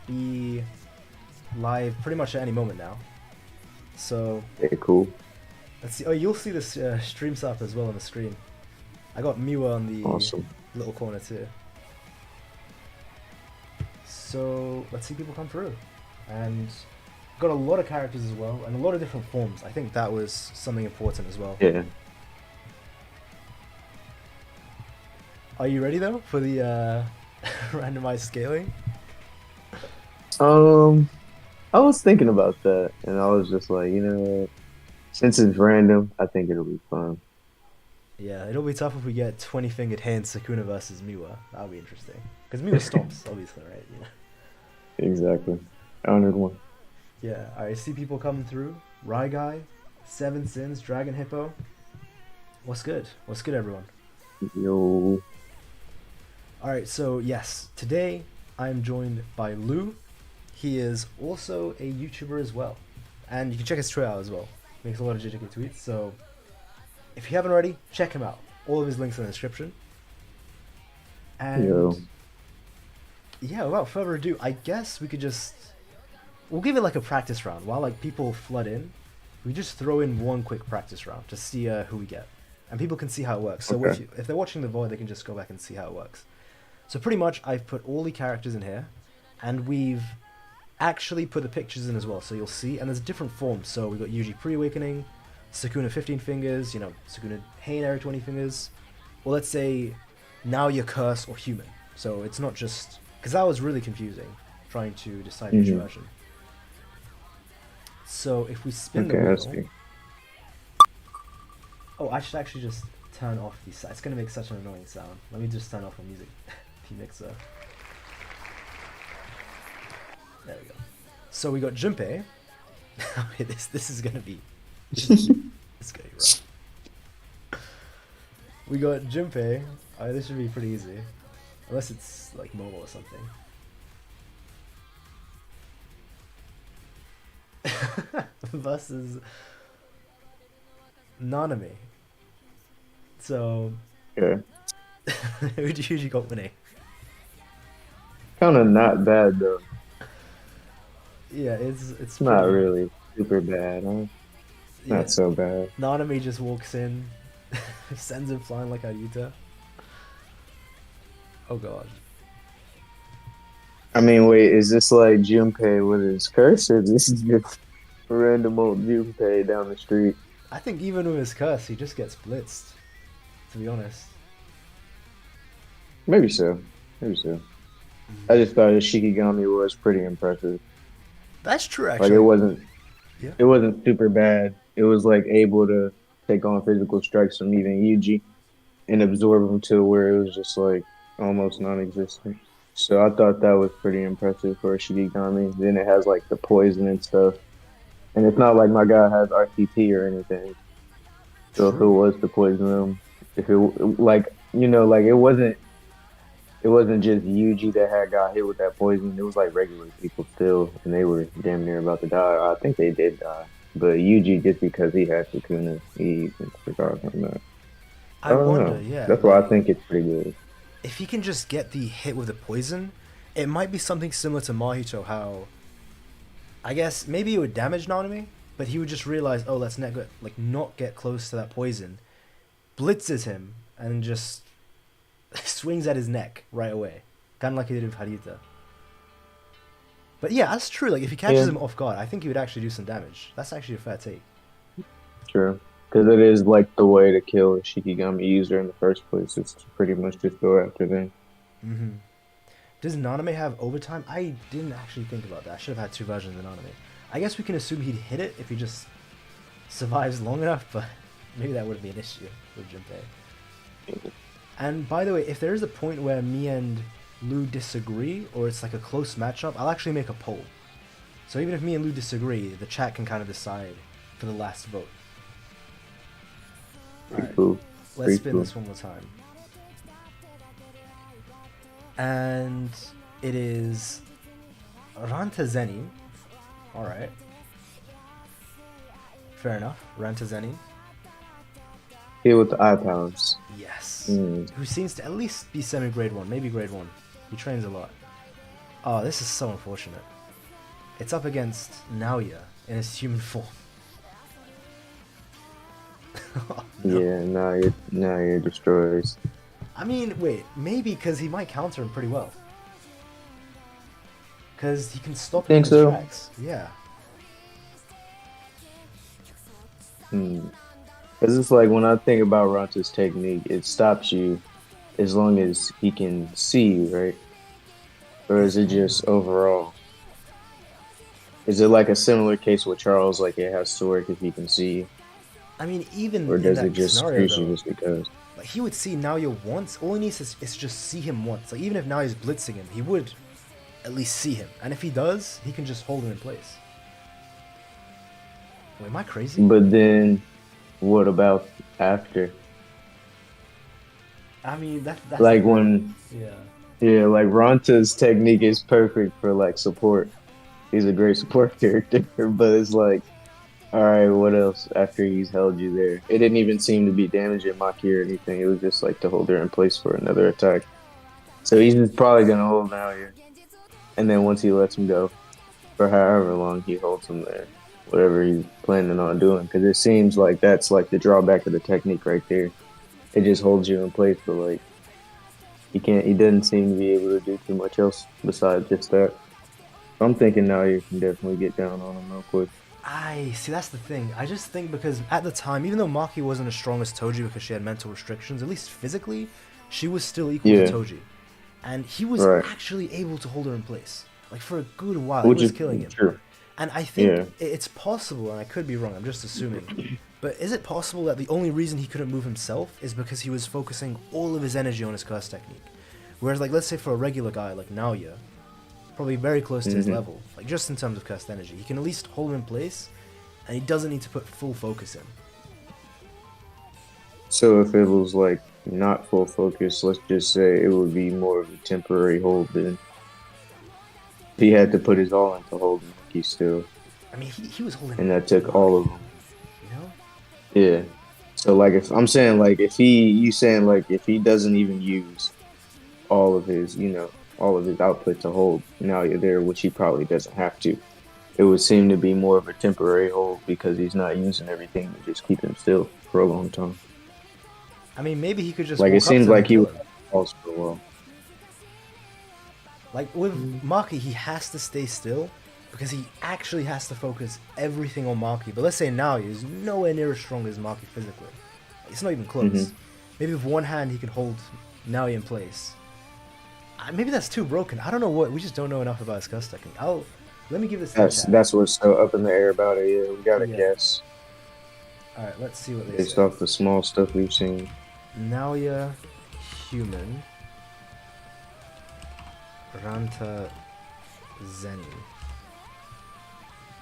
be live pretty much at any moment now. So Okay, cool. let's see. Oh, you'll see this stream up as well on the screen. I got Miwa on the Awesome. little corner too. So let's see people come through, and got a lot of characters as well, and a lot of different forms. I think that was something important as well. Yeah. Are you ready though for the randomized scaling? I was thinking about that, and I was just like, you know what? Since it's random, I think it'll be fun. Yeah, it'll be tough if we get 20-fingered hands Sukuna versus Miwa. That'll be interesting. Because Miwa stomps, obviously, right? Yeah. Exactly. Honored One. Yeah, I see people coming through. Rai Guy, Seven Sins, Dragon Hippo. What's good? What's good, everyone? Yo. Alright, so yes, today I'm joined by Lou. He is also a YouTuber as well. And you can check his Twitter out as well. Makes a lot of JJK tweets, so if you haven't already, check him out. All of his links in the description. And Yo. yeah, without further ado, I guess we could just... We'll give it like a practice round. While like people flood in, we just throw in one quick practice round to see who we get. And people can see how it works. So Okay. if they're watching the VOD, they can just go back and see how it works. So pretty much, I've put all the characters in here, and we've actually put the pictures in as well. So you'll see, and there's different forms. So we've got Yuji Pre-Awakening, Sukuna 15 fingers, you know, Sukuna Heian 20 fingers. Or let's say, now you're Curse or Human. So it's not just... Because that was really confusing, trying to decide which version. So if we spin the Okay, wheel... that's good. Oh, I should actually just turn off the sound. It's going to make such an annoying sound. Let me just turn off the music. The mixer. There we go. So we got Junpei. Okay, this is going to be... This is going to be rough. We got Junpei. This should be pretty easy. Unless it's like mobile or something. Versus Nanami. So Yeah. who do you usually got winning? Kind of not bad though. Yeah, it's Not pretty- really super bad, huh? yeah. Not so bad. Nanami just walks in, sends him flying like a Yuta. Oh god. I mean, wait, is this like Junpei with his curse, or this is just random old Junpei down the street? I think even with his curse, he just gets blitzed. To be honest. Maybe so. Maybe so. I just thought his Shikigami was pretty impressive. That's true, Like actually. it wasn't super bad. It was like able to take on physical strikes from even Yuji and absorb them to where it was just like almost non-existent. So I thought that was pretty impressive for a Shikigami. Then it has like the poison and stuff, and it's not like my guy has RTT or anything. So if it was to poison him, if it like like it wasn't just Yuji that had got hit with that poison. It was like regular people still, and they were damn near about to die. I think they did die. But Yuji, just because he had Sukuna, he disregarded from that. I don't wonder, know. yeah. That's why I think it's pretty good. If he can just get the hit with the poison, it might be something similar to Mahito, how I guess maybe it would damage Nanami, but he would just realize, oh, let's not get close to that poison, blitzes him, and just swings at his neck right away, kind of like he did with Haruta. But yeah, that's true. Like if he catches him off guard, I think he would actually do some damage. That's actually a fair take. True. Because it is like the way to kill a Shikigami user in the first place. It's to pretty much just go after them. Mm-hmm. Does Nanami have overtime? I didn't actually think about that. I should have had two versions of Nanami. I guess we can assume he'd hit it if he just survives long enough, but maybe that wouldn't be an issue with Junpei. And by the way, if there is a point where me and Lou disagree, or it's like a close matchup, I'll actually make a poll. So even if me and Lou disagree, the chat can kind of decide for the last vote. Alright, Cool. let's spin this one more time. And it is Rantazeni. Alright. Fair enough. Rantazeni. Hit with the eye powers. Yes. Mm. Who seems to at least be semi-grade 1, maybe grade 1. He trains a lot. Oh, this is so unfortunate. It's up against Naoya in his human form. Oh, no. Yeah, now you destroys. I mean, wait, maybe because he might counter him pretty well. Because he can stop him in Think his so? tracks. Yeah. Because it's like when I think about Ranta's technique, it stops you as long as he can see you, right? Or is it just overall? Is it like a similar case with Charles, like it has to work if he can see you? I mean, even Or in does it that just scenario, screws you though, just because? like, he would see Naoya once. All he needs is just see him once. Like, even if Naoya's blitzing him, he would at least see him. And if he does, he can just hold him in place. Wait, am I crazy? But then, what about after? I mean, that's Like when, yeah. yeah, like Ranta's technique is perfect for like support. He's a great support character, but it's like, all right, what else after he's held you there? It didn't even seem to be damaging Maki or anything. It was just like to hold her in place for another attack. So he's just probably gonna hold now here, and then once he lets him go, for however long he holds him there, whatever he's planning on doing, because it seems like that's like the drawback of the technique right there. It just holds you in place, but like he doesn't seem to be able to do too much else besides just that. I'm thinking now you can definitely get down on him real quick. I see, that's the thing. I just think because at the time, even though Maki wasn't as strong as Toji because she had mental restrictions, at least physically, she was still equal to Toji. And he was actually able to hold her in place. Like, for a good while, Which he was is killing him. true. And I think it's possible, and I could be wrong, I'm just assuming, but is it possible that the only reason he couldn't move himself is because he was focusing all of his energy on his curse technique? Whereas, like, let's say for a regular guy like Naoya, probably very close to his level, like just in terms of cursed energy, he can at least hold him in place, and he doesn't need to put full focus in. So if it was like not full focus, let's just say it would be more of a temporary hold then. He had to put his all into holding Maki still. I mean, he was holding, and that took all of them. You know? Yeah. So like if I'm saying like if he doesn't even use all of his, all of his output to hold now you're there, which he probably doesn't have to. It would seem to be more of a temporary hold because he's not using everything to just keep him still for a long time. I mean, maybe he could just like walk it seems up to him like and he kill was him. pause for a while. Like with Maki, he has to stay still because he actually has to focus everything on Maki. But let's say now he's nowhere near as strong as Maki physically. It's not even close. Maybe with one hand he can hold Naoya in place. Maybe that's too broken. I don't know what. We just don't know enough about his curse technique. Let me give this. That's what's so up in the air about it. Yeah, we gotta guess. All right, let's see what they based say. off the small stuff we've seen. Naoya, human. Ranta, Zeni.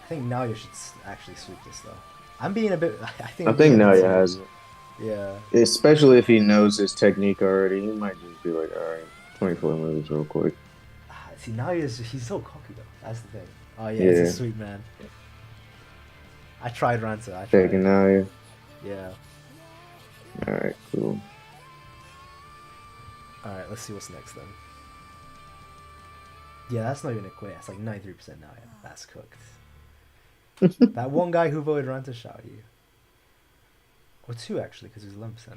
I think Naoya should actually sweep this though. I'm being a bit. I think Naoya has it. Yeah. Especially if he knows his technique already, he might just be like, all right, 24 moves real quick. See, he's so cocky though. That's the thing. Oh yeah, he's a sweet man. I tried Ranta. Taking Naoya. Yeah. All right, cool. All right, let's see what's next then. Yeah, that's not even a quit. It's like 93% Naoya. That's cooked. That one guy who voted Ranta shot you. Or two actually, because he was 11%.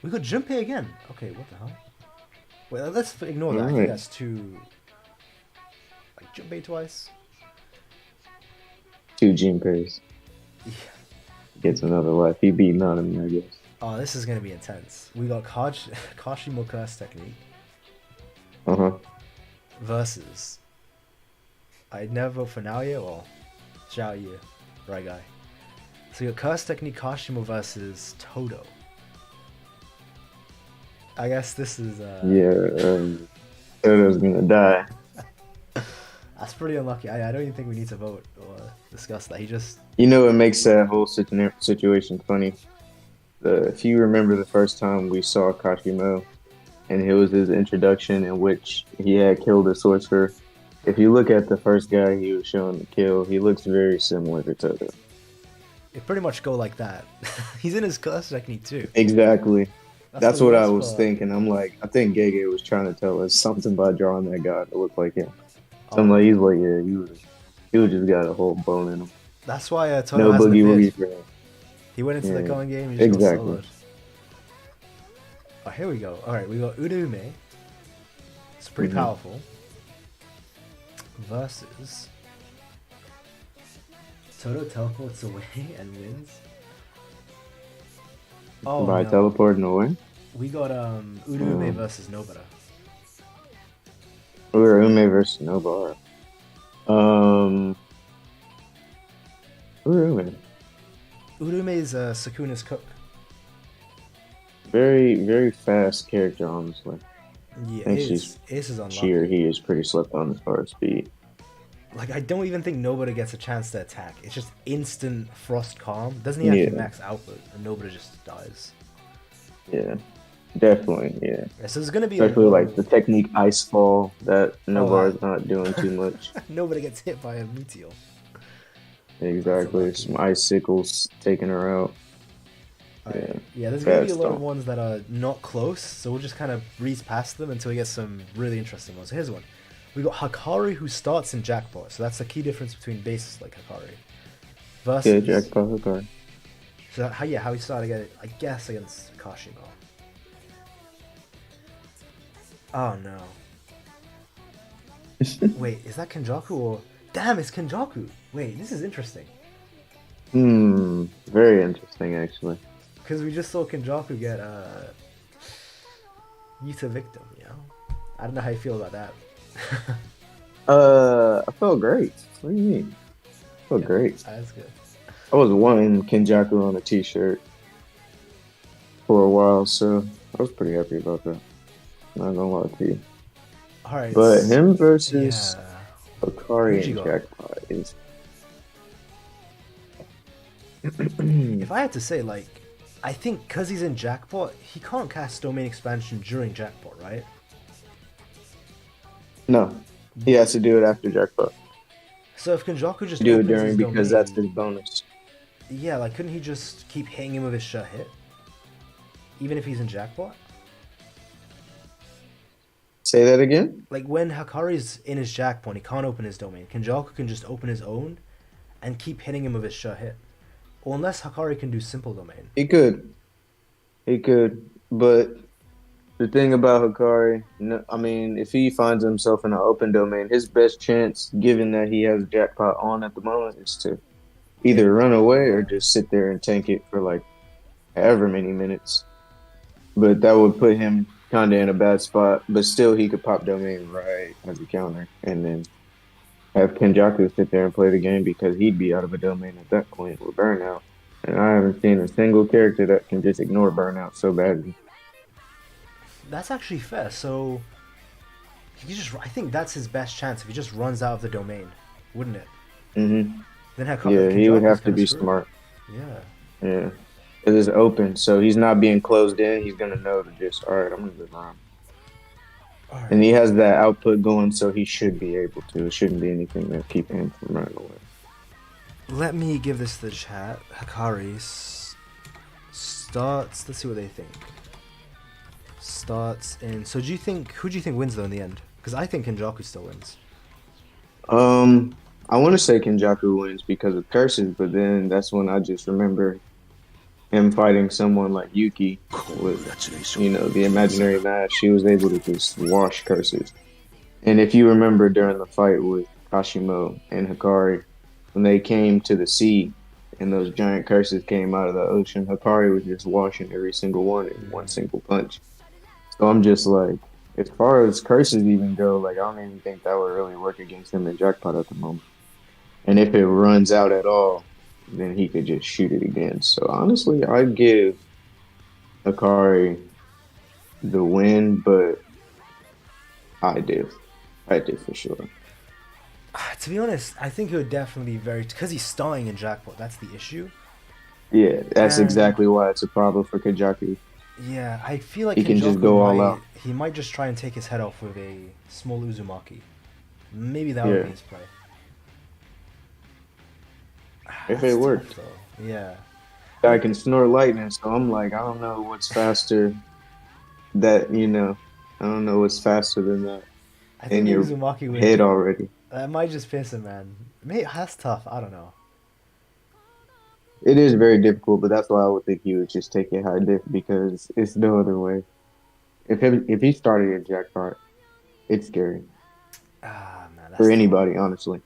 We got Junpei again. Okay, what the hell? Wait, let's ignore that. I think that's two. Like Junpei twice. Two Junpeis. Yeah. Gets another life. He beat Nanami, I guess. Oh, this is gonna be intense. We got Kashimo Curse technique. Versus. I'd never vote for Naoya or Xiaoyu. Right guy. So you got Curse technique Kashimo versus Todo. I guess this is Todo's gonna die. That's pretty unlucky. I don't even think we need to vote or discuss that. He just... It makes that whole situation funny. If you remember the first time we saw Kashimo, and it was his introduction in which he had killed a sorcerer. If you look at the first guy he was shown to kill, he looks very similar to Todo. It pretty much go like that. He's in his curse technique too. Exactly. That's what I was thinking. I'm like, I think Gege was trying to tell us something by drawing that guy to look like him. So I'm Oh, like, he's man. like, yeah, you would just got a whole bone in him. That's why Toto No has the boogie vid. woogie for him. He went into the Yeah, going game, he just got exactly. soloed. Oh, here we go. Alright, we got Urume. It's pretty Hmm. powerful. Versus Toto teleports away and wins. Oh By no. teleporting away. We got Urume Um, versus Nobara. we were Ume versus Nobara. Um, who were Ume? Urume is Sukuna's cook. Very, very fast character, honestly. Yeah, I think she's Ace is she or unlucky. he is pretty slept on as far as speed. Like, I don't even think Nobara gets a chance to attack. It's just instant frost calm. Doesn't he actually Yeah, max output? And Nobara just dies. yeah, definitely, yeah. Yeah, so there's gonna be a Especially lot like of the technique ice fall that oh that Nobara's not doing too much. Nobara gets hit by a meteor. That's Exactly, unlucky. some icicles taking her out. Yeah, Alright, yeah, there's gonna be a fast lot of though. ones that are not close, so we'll just kind of breeze past them until we get some really interesting ones. So here's one. We got Hikari who starts in Jackpot, so that's the key difference between bases like Hikari. Yeah, Versus jackpot Hikari. so how he started again, I guess against Kashimo. Oh no. Wait, is that Kenjaku or damn it's Kenjaku. Wait, this is interesting. Very interesting actually. Because we just saw Kenjaku get Yuta victim, you know? I don't know how you feel about that. I felt great. What do you mean? I felt Yeah, great. that's good. I was wanting Kenjaku on a t-shirt for a while, so I was pretty happy about that. Not gonna lie to you. Alright, But him versus yeah. Hikari Who'd you and got? Jackpot is If I had to say, like, I think because he's in Jackpot, he can't cast Domain Expansion during Jackpot, right? no. He has to do it after Jackpot. So if Kenjaku just Do it opens his during because that's domain, his bonus. yeah, like, couldn't he just keep hitting him with his shut hit? Even if he's in Jackpot? Say that again? Like, when Hakari's in his Jackpot, he can't open his domain. Kenjaku can just open his own and keep hitting him with his shut hit. Or unless Hakari can do simple domain. He could. He could. But the thing about Hikari, no, I mean, if he finds himself in an open domain, his best chance, given that he has Jackpot on at the moment, is to Hit. either run away or Yeah. just sit there and tank it for like however many minutes. But that would put him kind of in a bad spot. But still, he could pop domain right as a counter and then have Kenjaku sit there and play the game because he'd be out of a domain at that point with burnout. And I haven't seen a single character that can just ignore burnout so badly. That's actually fair. So, I think that's his best chance if he just runs out of the domain, wouldn't it? Hmm. Then Yeah, he would Kenjaku's have to kind of be screwed. smart. Yeah. Yeah. It is open, so he's not being closed in. He's going to know to just, all right, I'm going to just run. And Alright. he has that output going, so he should be able to. It shouldn't be anything that keep him from running away. Let me give this to the chat. Hikari starts. Let's see what they think. Starts in. So who do you think wins though in the end? Because I think Kenjaku still wins. I want to say Kenjaku wins because of curses, but then that's when I just remember him fighting someone like Yuki with, the imaginary mask. She was able to just wash curses. And if you remember during the fight with Kashimo and Hikari, when they came to the sea and those giant curses came out of the ocean, Hikari was just washing every single one in one single punch. So I'm just like, as far as curses even go, like I don't even think that would really work against him in Jackpot at the moment. And if it runs out at all, then he could just shoot it again. So honestly, I'd give Hikari the win, but I did. I did for sure. To be honest, I think it would definitely be very because he's starting in Jackpot. That's the issue. Yeah, that's And exactly why it's a problem for Kenjaku. yeah, I feel like He can just Kenjaku go all out. might just try and take his head off with a small Uzumaki. Maybe that would Yeah, be his play. if That's it tough worked. though. Yeah. Guy can snort lightning, so I'm like, I don't know what's faster I don't know what's faster than that I think in the your Uzumaki would head already. That might just piss him, man. Maybe that's tough. I don't know. It is very difficult, but that's why I would think he would just take it high diff because it's no other way. If he started a jackpot, it's scary Ah, man, that's for tough. anybody, honestly.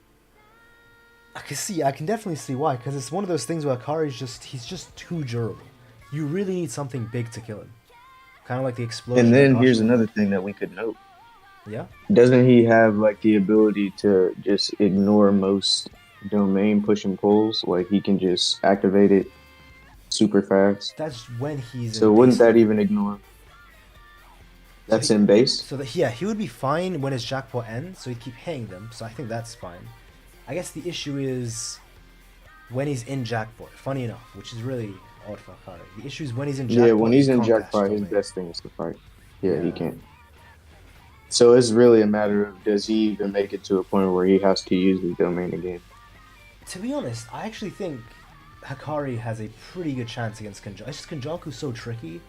I can definitely see why, because it's one of those things where he's just too durable. You really need something big to kill him. Kind of like the explosion. And of then here's Kashimo. another thing that we could note. Yeah? Doesn't he have like the ability to just ignore most domain push and pulls? Like he can just activate it super fast. That's when he's So in wouldn't base that mode. even ignore? That's in base? So that yeah, he would be fine when his jackpot ends, so he'd keep hitting them, so I think that's fine. I guess the issue is when he's in jackpot, funny enough, which is really odd for Akari. The issue is when he's in jackpot. Yeah, when he's he in can't cash jackpot, his domain. best thing is to fight. Yeah, he Yeah. can't. So it's really a matter of does he even make it to a point where he has to use his domain again? To be honest, I actually think Hakari has a pretty good chance against Kenjaku. It's just Kenjaku's so tricky,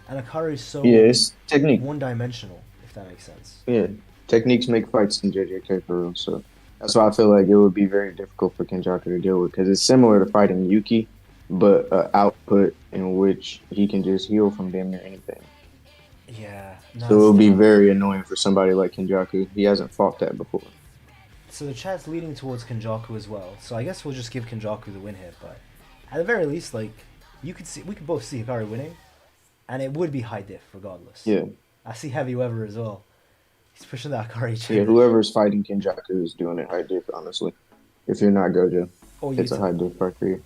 and Akari's so Yeah, it's technique. one-dimensional, if that makes sense. Yeah, techniques make fights in JJK for real. So that's why I feel like it would be very difficult for Kenjaku to deal with because it's similar to fighting Yuki, but output in which he can just heal from damn near anything. Yeah. So it would be very annoying for somebody like Kenjaku. He hasn't fought that before. So the chat's leaning towards Kenjaku as well. So I guess we'll just give Kenjaku the win here. But at the very least, like we could both see Hikari winning, and it would be high diff regardless. Yeah. I see Heavy Weber as well. He's pushing that Hikari chain. Yeah, whoever's fighting Kenjaku is doing it high diff, honestly. If you're not Gojo, Or it's a Yuta. high diff fight for you.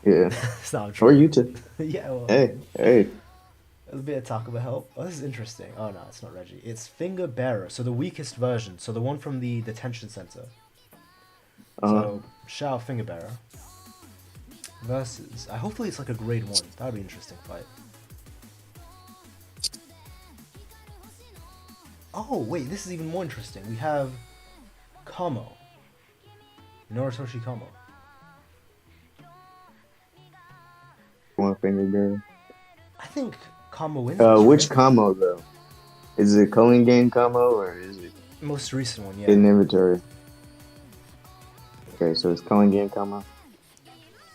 Yeah. It's not Or true. Yuta. Yeah. Well, Hey. a bit of talk about help. Oh, this is interesting. Oh no, it's not Reggie. It's Finger Bearer. So the weakest version. So the one from the detention center. So Shao Finger Bearer versus. Hopefully it's like a grade 1. That would be an interesting fight. Oh wait, this is even more interesting. We have Kamo. Noritoshi Kamo. One finger bearer. I think Kamo wins. Which right? combo though? Is it Culling Game combo or is it Most recent one, yeah. in inventory? Okay, so it's Culling Game combo.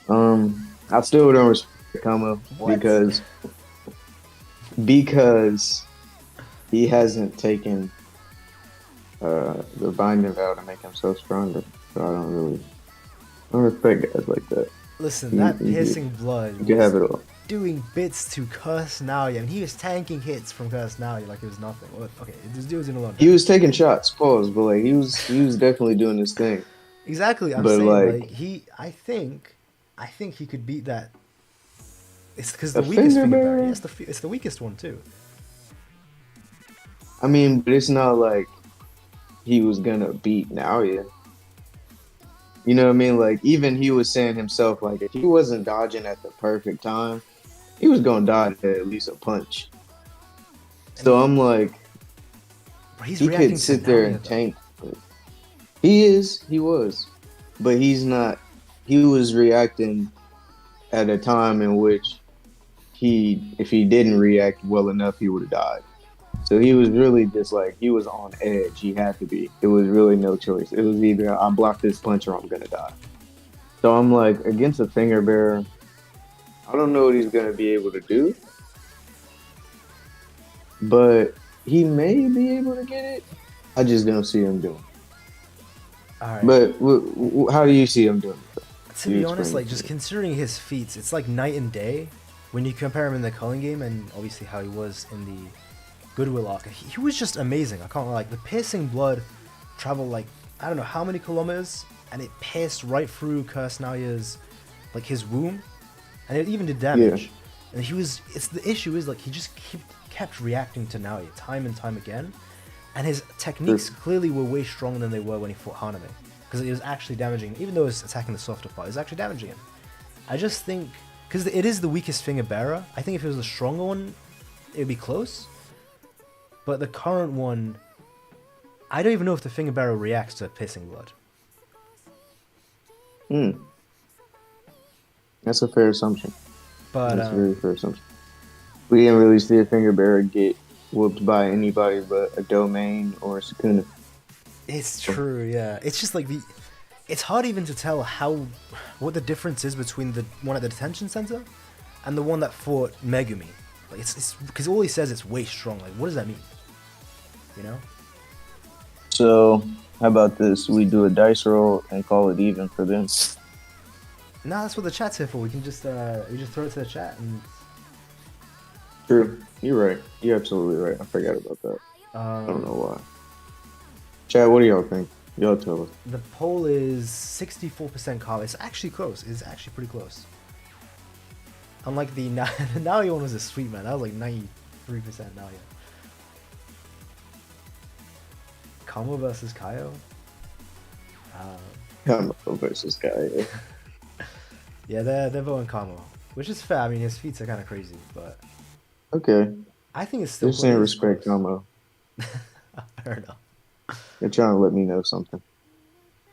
I still don't respect combo What? because he hasn't taken the binding vow to make himself stronger. So I don't respect guys like that. Listen, that You- piercing blood You can have it all. doing bits to Curse Naoya, and he was tanking hits from Curse Naoya like it was nothing. Well, okay, this dude was in a lot of He was taking shots, pause, but like he was definitely doing his thing. Exactly, I'm But, saying like- I think he could beat that. It's because the A weakest finger finger bearer. bearer? Yes, it's the weakest one too. I mean, but it's not like he was gonna beat Naoya. You know what I mean? Like even he was saying himself, like if he wasn't dodging at the perfect time, he was gonna dodge at least a punch. So I'm like, But he's he reacting could to sit there Naoya, and though. tank. But he was, but he's not. He was reacting at a time in which if he didn't react well enough, he would have died. So he was really just like, he was on edge. He had to be. It was really no choice. It was either I block this punch or I'm going to die. So I'm like, against a finger bearer, I don't know what he's going to be able to do. But he may be able to get it. I just don't see him doing it. All right. But how do you see him doing it? To be honest, like just considering his feats, it's like night and day when you compare him in the Culling game and obviously how he was in the Goodwill arc. He was just amazing. I can't lie. Like the piercing blood traveled like I don't know how many kilometers, and it pierced right through Curse Naoya's like his womb, and it even did damage. Yeah. And he was. It's the issue is like he just kept reacting to Naoya time and time again, and his techniques clearly were way stronger than they were when he fought Haname. Because it was actually damaging, even though it was attacking the softer part, it was actually damaging him. I just think, because it is the weakest finger bearer, I think if it was a stronger one, it would be close. But the current one, I don't even know if the finger bearer reacts to pissing blood. That's a fair assumption. But That's a very fair assumption. We didn't really see a finger bearer get whooped by anybody but a domain or a Sukuna. It's true, yeah. It's just like it's hard even to tell what the difference is between the one at the detention center and the one that fought Megumi. Like it's because all he says it's way strong. Like what does that mean? You know? So how about this? We do a dice roll and call it even for them. Nah, that's what the chat's here for. We can just throw it to the chat and. True. You're right. You're absolutely right. I forgot about that. I don't know why. Chat, what do y'all think? Y'all tell us. The poll is 64% Kaiyo. It's actually close. It's actually pretty close. Unlike the Naoya one was a sweet man. That was like 93% Naoya. Kamo versus Kaiyo? Kamo versus Kaiyo. Yeah, they're voting Kamo. Which is fair. I mean, his feats are kind of crazy, but... Okay. I think it's still... They're saying respect Kamo. Fair enough. They're trying to let me know something.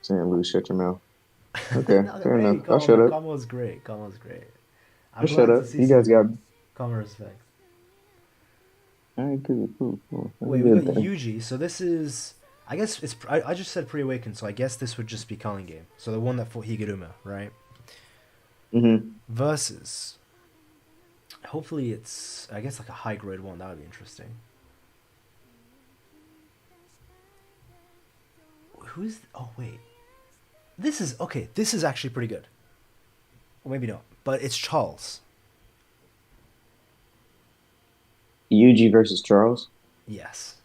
Saying, Lou, shut your mouth. Okay, No, fair hey, enough. I'll shut up. Kamo's great. Kamo's great. I'll shut up. You guys got... Kamo respect. Alright, cool. Wait, we got Yuji. So this is... I guess it's... I just said pre-awakened, so I guess this would just be Culling Game. So the one that fought Higuruma, right? Mm-hmm. Versus... Hopefully it's... I guess like a high-grade one. That would be interesting. Who's... Oh, wait. This is... Okay, this is actually pretty good. Or maybe not. But it's Charles. Yuji versus Charles? Yes.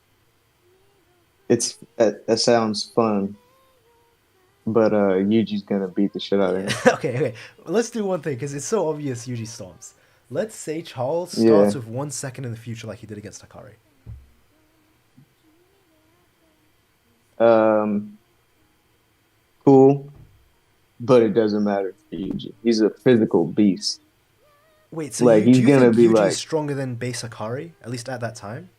That sounds fun. But Yuji's gonna beat the shit out of him. Okay. Let's do one thing, because it's so obvious Yuji stomps. Let's say Charles starts with 1 second in the future like he did against Hakari. Cool. But it doesn't matter for Yuji. He's a physical beast. Wait, so like, do you gonna think be Yuji like... is stronger than base Hakari, at least at that time?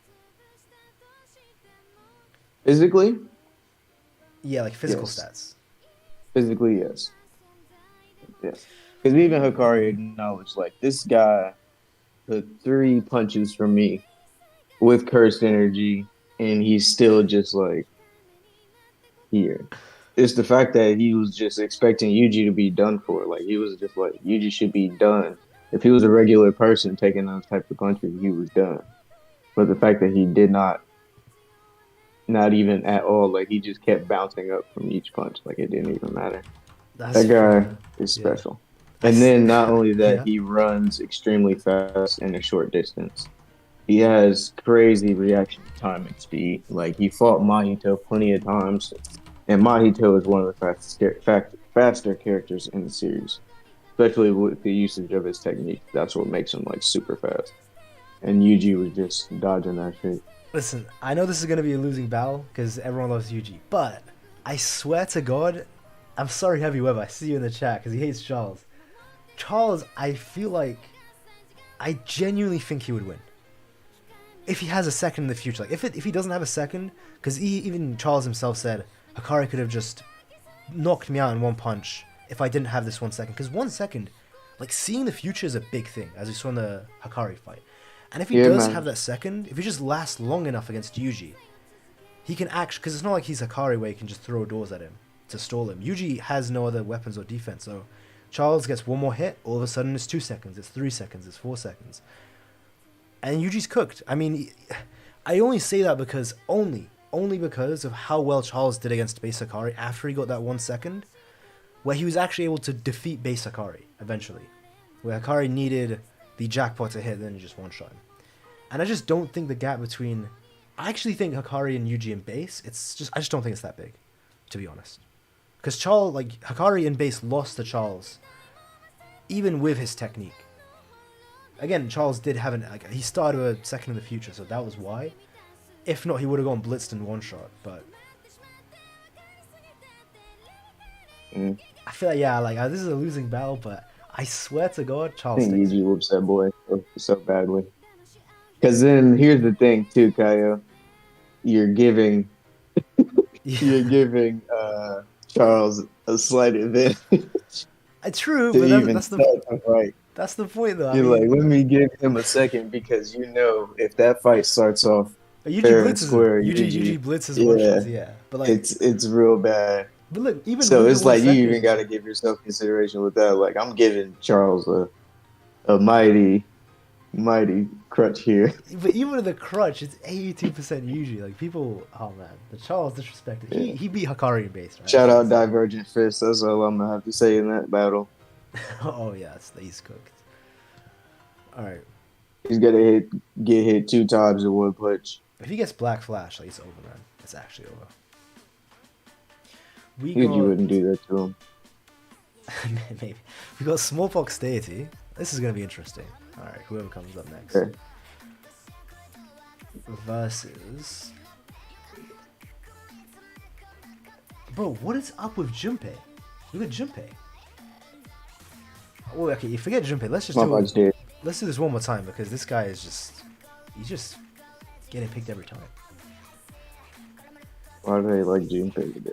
Physically? Yeah, like physical Yes. stats. Physically, yes. Yes. Because even Hakari acknowledged, like, this guy took 3 punches from me with cursed energy, and he's still just, like, here. It's the fact that he was just expecting Yuji to be done for. Like, he was just like, Yuji should be done. If he was a regular person taking those types of punches, he was done. But the fact that he did not even at all, like, he just kept bouncing up from each punch. Like, it didn't even matter. That's that guy fair. is special. And then not only that, he runs extremely fast in a short distance. He has crazy reaction time and speed. Like, he fought Mahito plenty of times. And Mahito is one of the faster characters in the series. Especially with the usage of his technique. That's what makes him, like, super fast. And Yuji was just dodging that shit. Listen, I know this is going to be a losing battle, because everyone loves Yuji. But, I swear to God, I'm sorry Heavy Web, I see you in the chat, because he hates Charles. Charles, I feel like... I genuinely think he would win. If he has a second in the future. Like, if he doesn't have a second, because even Charles himself said, Hakari could have just knocked me out in 1 punch if I didn't have this 1 second. Because 1 second, like, seeing the future is a big thing, as we saw in the Hakari fight. And if he does have that second, if he just lasts long enough against Yuji, he can actually... Because it's not like he's Hakari where you can just throw doors at him to stall him. Yuji has no other weapons or defense, so Charles gets 1 more hit, all of a sudden it's 2 seconds, it's 3 seconds, it's 4 seconds. And Yuji's cooked. I mean, I only say that because... Only because of how well Charles did against base Hakari after he got that 1 second, where he was actually able to defeat base Hakari eventually. Where Hakari needed the jackpot to hit, then he just one-shot him. And I just don't think the gap between... I actually think Hakari and Yuji in base, I just don't think it's that big, to be honest. Because Charles, like, Hakari in base lost to Charles, even with his technique. Again, Charles did have he started a second in the future, so that was why. If not, he would have gone blitzed in 1 shot, but... I feel like, this is a losing battle, but I swear to God, Charles I think Yuji whoops that boy so badly. Because then, here's the thing, too, Kaiyo. You're giving Charles a slight advantage. True, but that's the point, though. You're like, let me give him a second, because if that fight starts off Yuji fair and blitzes him. square. Yuji blitzes one Yeah, shots, yeah. But like, it's real bad. but look, even So within it's one like you second. even got to give yourself consideration with that. Like I'm giving Charles a mighty crutch here. But even with the crutch, it's 82% Yuji. Like people, oh man, the Charles disrespected. Yeah. He beat Hakari in base, right? Shout out Divergent Fist. That's all I'm gonna have to say in that battle. Oh yeah, he's cooked. All right, He's gonna get hit 2 times in one punch. if he gets Black Flash, like it's over, man. It's actually over. We Yuji got wouldn't do that to him. maybe we got Smallpox Deity. This is gonna be interesting. All right, whoever comes up next. Okay. Versus. Bro, what is up with Junpei? Look at Junpei. Oh, okay, you forget Junpei. Let's do this one more time because this guy is he's just getting picked every time. Why do they like Junpei today?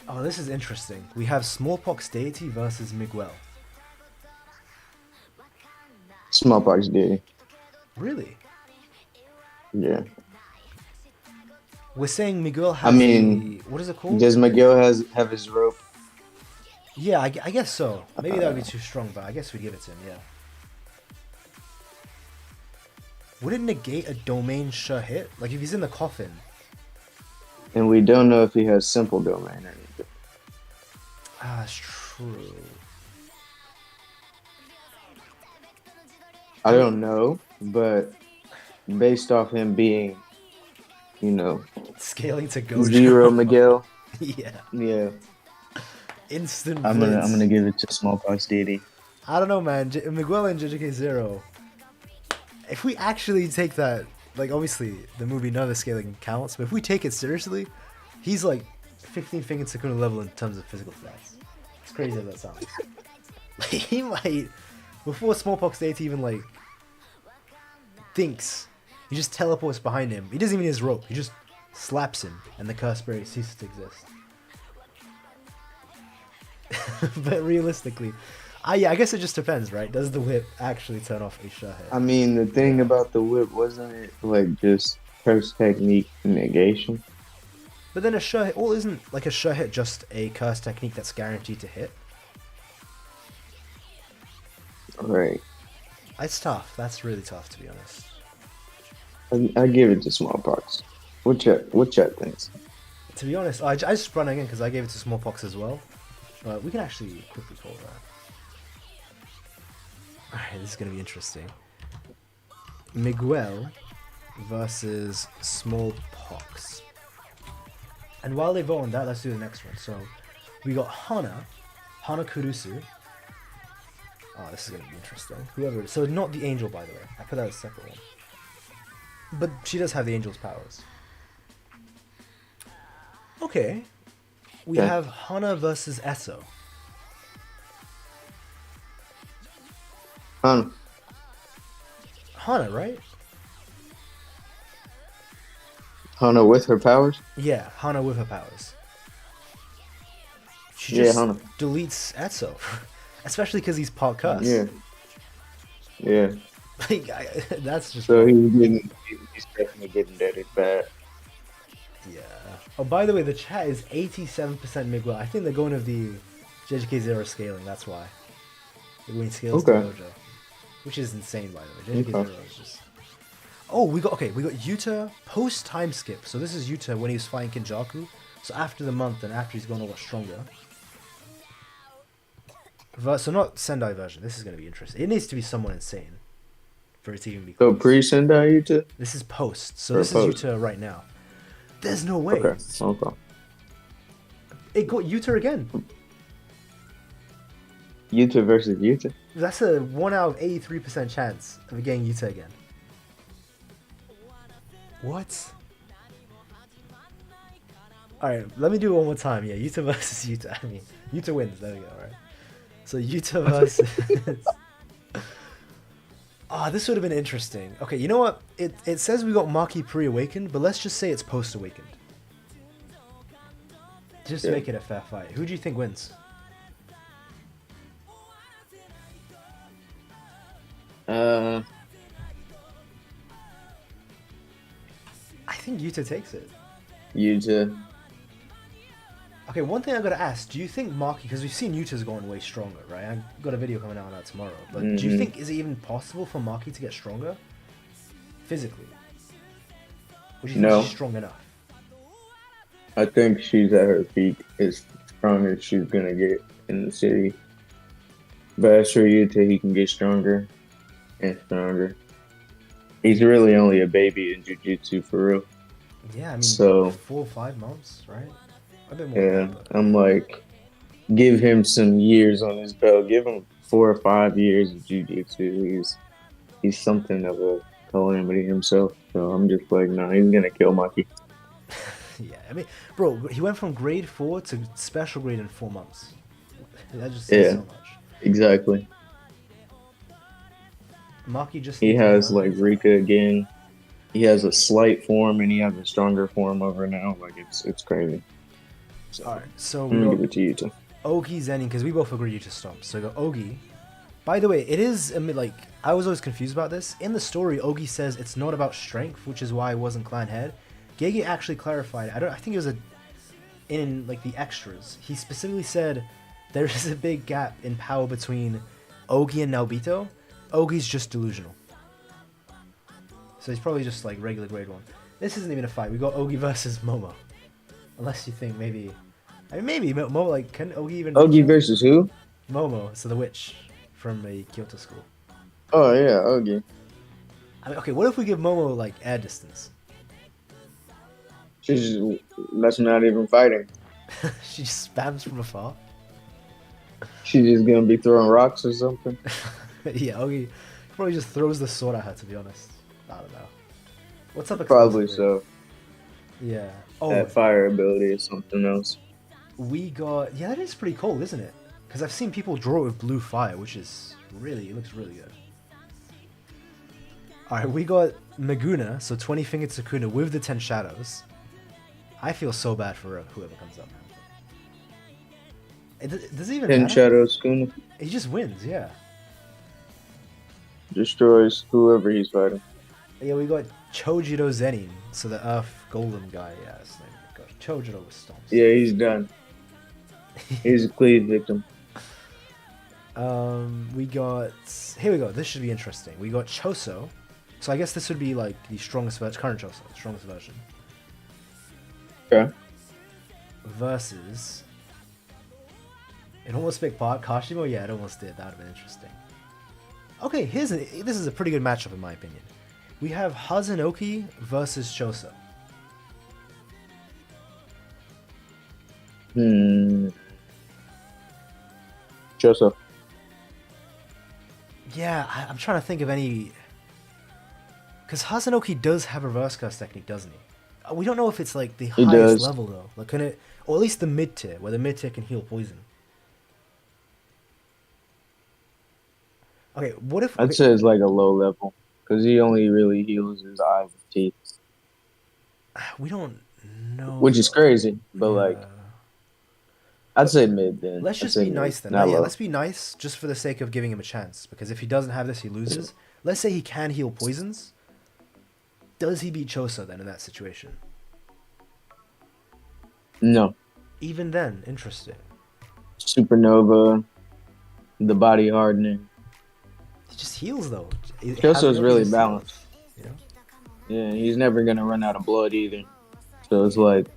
Oh, this is interesting. We have Smallpox Deity versus Miguel. Smallpox Deity. Really? Yeah. We're saying Miguel has what is it called? Does Miguel have his rope? Yeah, I guess so. Maybe that would be too strong, but I guess we give it to him, yeah. Would it negate a domain sure hit? Like if he's in the coffin. And we don't know if he has simple domain or anything. Ah, that's true. I don't know, but based off him being, Scaling to Gojo. Zero Miguel. Yeah. Instant I'm blitz. gonna give it to Smallpox Deity. I don't know, man. Miguel and JJK Zero. If we actually take that, like obviously the movie none of the scaling counts, but if we take it seriously, he's like 15 fingered Sukuna level in terms of physical stats. It's crazy as that sounds. Like, he might, before Smallpox Deity even like thinks, he just teleports behind him. He doesn't even need his rope. He just slaps him, and the curse berry ceases to exist. But realistically, I guess it just depends, right? Does the whip actually turn off a sure hit? I mean, the thing about the whip, wasn't it like just curse technique negation? But then a sure hit, well, isn't like a sure hit just a curse technique that's guaranteed to hit? Right. It's tough. That's really tough, to be honest. I give it to Smallpox. What chat thinks? To be honest, I just sprung again because I gave it to Smallpox as well. But we can actually quickly call that. Alright, this is going to be interesting. Miguel versus Smallpox. And while they vote on that, let's do the next one. So, we got Hana Kurusu. Oh, this is going to be interesting. Whoever. So, not the angel, by the way. I put that as a separate one. But she does have the angel's powers. Okay. We have Hana versus Esso. Hana, right? Hana with her powers? Yeah, Hana with her powers. She just deletes Esso. Especially because he's part cursed. Yeah. Like, that's just... So he's definitely getting deaded bad. Yeah. Oh, by the way, the chat is 87% Miguel. I think they're going with the JJK Zero scaling, that's why. They're going scales to Gojo. Which is insane, by the way. JJK Zero is just... Oh, we got Yuta post time skip. So this is Yuta when he was fighting Kinjaku. So after the month and after he's gone a lot stronger. So not Sendai version. This is going to be interesting. It needs to be someone insane for it to even be close. So pre-Sendai Yuta? This is post. So this is Yuta right now. There's no way. Okay. It got Yuta again. Yuta versus Yuta? That's a 1 out of 83% chance of getting Yuta again. What? Alright, let me do it one more time. Yeah, Yuta versus Yuta. I mean, Yuta wins. There we go, right? So Yuta versus... this would have been interesting. Okay, you know what? It says we got Maki pre-awakened, but let's just say it's post-awakened. Just to make it a fair fight. Who do you think wins? Yuta takes it. Yuta. Okay, one thing I gotta ask: do you think Maki? Because we've seen Yuta's going way stronger, right? I've got a video coming out on that tomorrow. But do you think is it even possible for Maki to get stronger physically? Or do you think she's strong enough? I think she's at her peak as strong as she's gonna get in the city. But as for Yuta, he can get stronger and stronger. He's really only a baby in Jujutsu for real. Yeah, I mean, so 4 or 5 months, right? A bit more. Yeah, I'm like, give him some years on his belt. Give him 4 or 5 years of Jujutsu. He's something of a calamity himself. So I'm just like, nah, he's gonna kill Maki. Yeah, I mean, bro, he went from grade 4 to special grade in 4 months. That just says so much. Exactly. Maki just he has like Rika again. He has a slight form and he has a stronger form over now. Like it's crazy. So, all right, so I'm gonna give it to Yuta. Ogi Zenin, because we both agree Yuta stomps. So we got Ogi. By the way, it is like I was always confused about this. In the story, Ogi says it's not about strength, which is why it wasn't clan head. Gege actually clarified. I think it was in like the extras. He specifically said there is a big gap in power between Ogi and Naobito. Ogi's just delusional. So he's probably just like regular grade 1. This isn't even a fight. We got Ogi versus Momo. Unless you think maybe... I mean, maybe Momo, like, can Ogi even... Ogi versus who? Momo, so the witch from a Kyoto school. Oh, yeah, Ogi. I mean, okay, what if we give Momo, like, air distance? That's not even fighting. She just spams from afar. She's just gonna be throwing rocks or something. Yeah, Ogi probably just throws the sword at her, to be honest. I don't know. What's up? Probably so. Yeah. Oh, that fire ability is something else. We got... Yeah, that is pretty cool, isn't it? Because I've seen people draw it with blue fire, which is really... It looks really good. Alright, we got Meguna, so 20-fingered Sukuna with the 10 shadows. I feel so bad for whoever comes up. Does it even 10 matter? shadows Sukuna. He just wins, yeah. Destroys whoever he's fighting. Yeah, we got Chojiro Zenin, so the Earth Golem guy. Yeah, his name. Got Chojiro with stomps. Yeah, he's done. He's a cleave victim. We got... Here we go. This should be interesting. We got Choso. So I guess this would be like the strongest version. Current Choso, the strongest version. Okay. Versus... It almost picked part Kashimo. Yeah, it almost did. That would have been interesting. Okay, this is a pretty good matchup in my opinion. We have Hazunoki versus Choso. Choso. Yeah, I'm trying to think of any... Because Hazunoki does have a reverse curse technique, doesn't he? We don't know if it's like the highest level though. Like, can it... Or at least the mid tier, where the mid tier can heal poison. Okay, what if... I'd say it's like a low level. Because he only really heals his eyes and teeth. We don't know. Which is crazy, but like... I'd say mid then. Let's just be nice then. Yeah, let's be nice just for the sake of giving him a chance. Because if he doesn't have this, he loses. Let's say he can heal poisons. Does he beat Choso then in that situation? No. Even then, interesting. Supernova, the body hardening. He just heals though. Choso's really balanced. You know? Yeah, he's never gonna run out of blood either. So it's like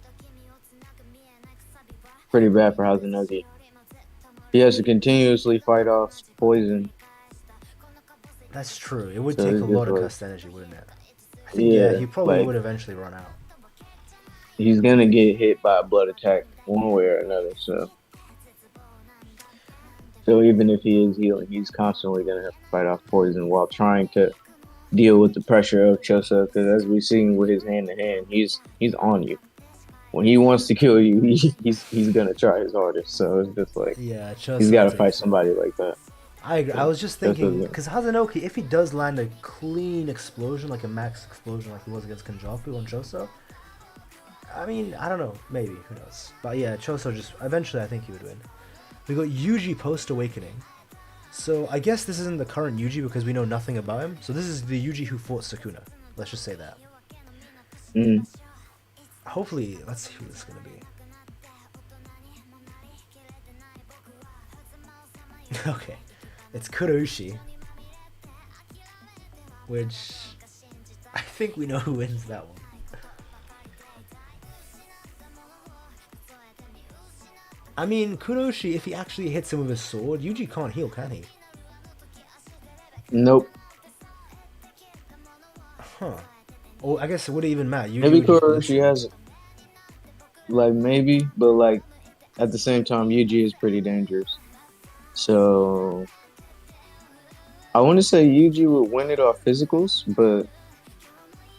pretty bad for Hazunoki. He has to continuously fight off poison. That's true. It would take a lot of cast energy, wouldn't it? I think he probably would eventually run out. He's gonna get hit by a blood attack one way or another, so even if he is healing, he's constantly gonna have to fight off poison while trying to deal with the pressure of Choso, because as we've seen with his hand to hand, he's on you. When he wants to kill you, he's gonna try his hardest. So it's just like he's got to fight somebody like that. I agree. I was just thinking because Hazunoki, if he does land a clean explosion, like a max explosion, like he was against Kanjaku on Choso, I mean, I don't know, maybe, who knows? But yeah, Choso just eventually, I think he would win. We got Yuji post awakening. So I guess this isn't the current Yuji because we know nothing about him. So this is the Yuji who fought Sukuna. Let's just say that. Hopefully, let's see who this is gonna be. Okay, it's Kuroushi, which I think we know who wins that one. I mean, Kuroushi, if he actually hits him with his sword, Yuji can't heal, can he? Nope. Huh. Oh, I guess it wouldn't even matter. Yuji Maybe would just blitz Kuroushi him. has, like, maybe, but like at the same time, Yuji is pretty dangerous. So I want to say Yuji would win it off physicals, but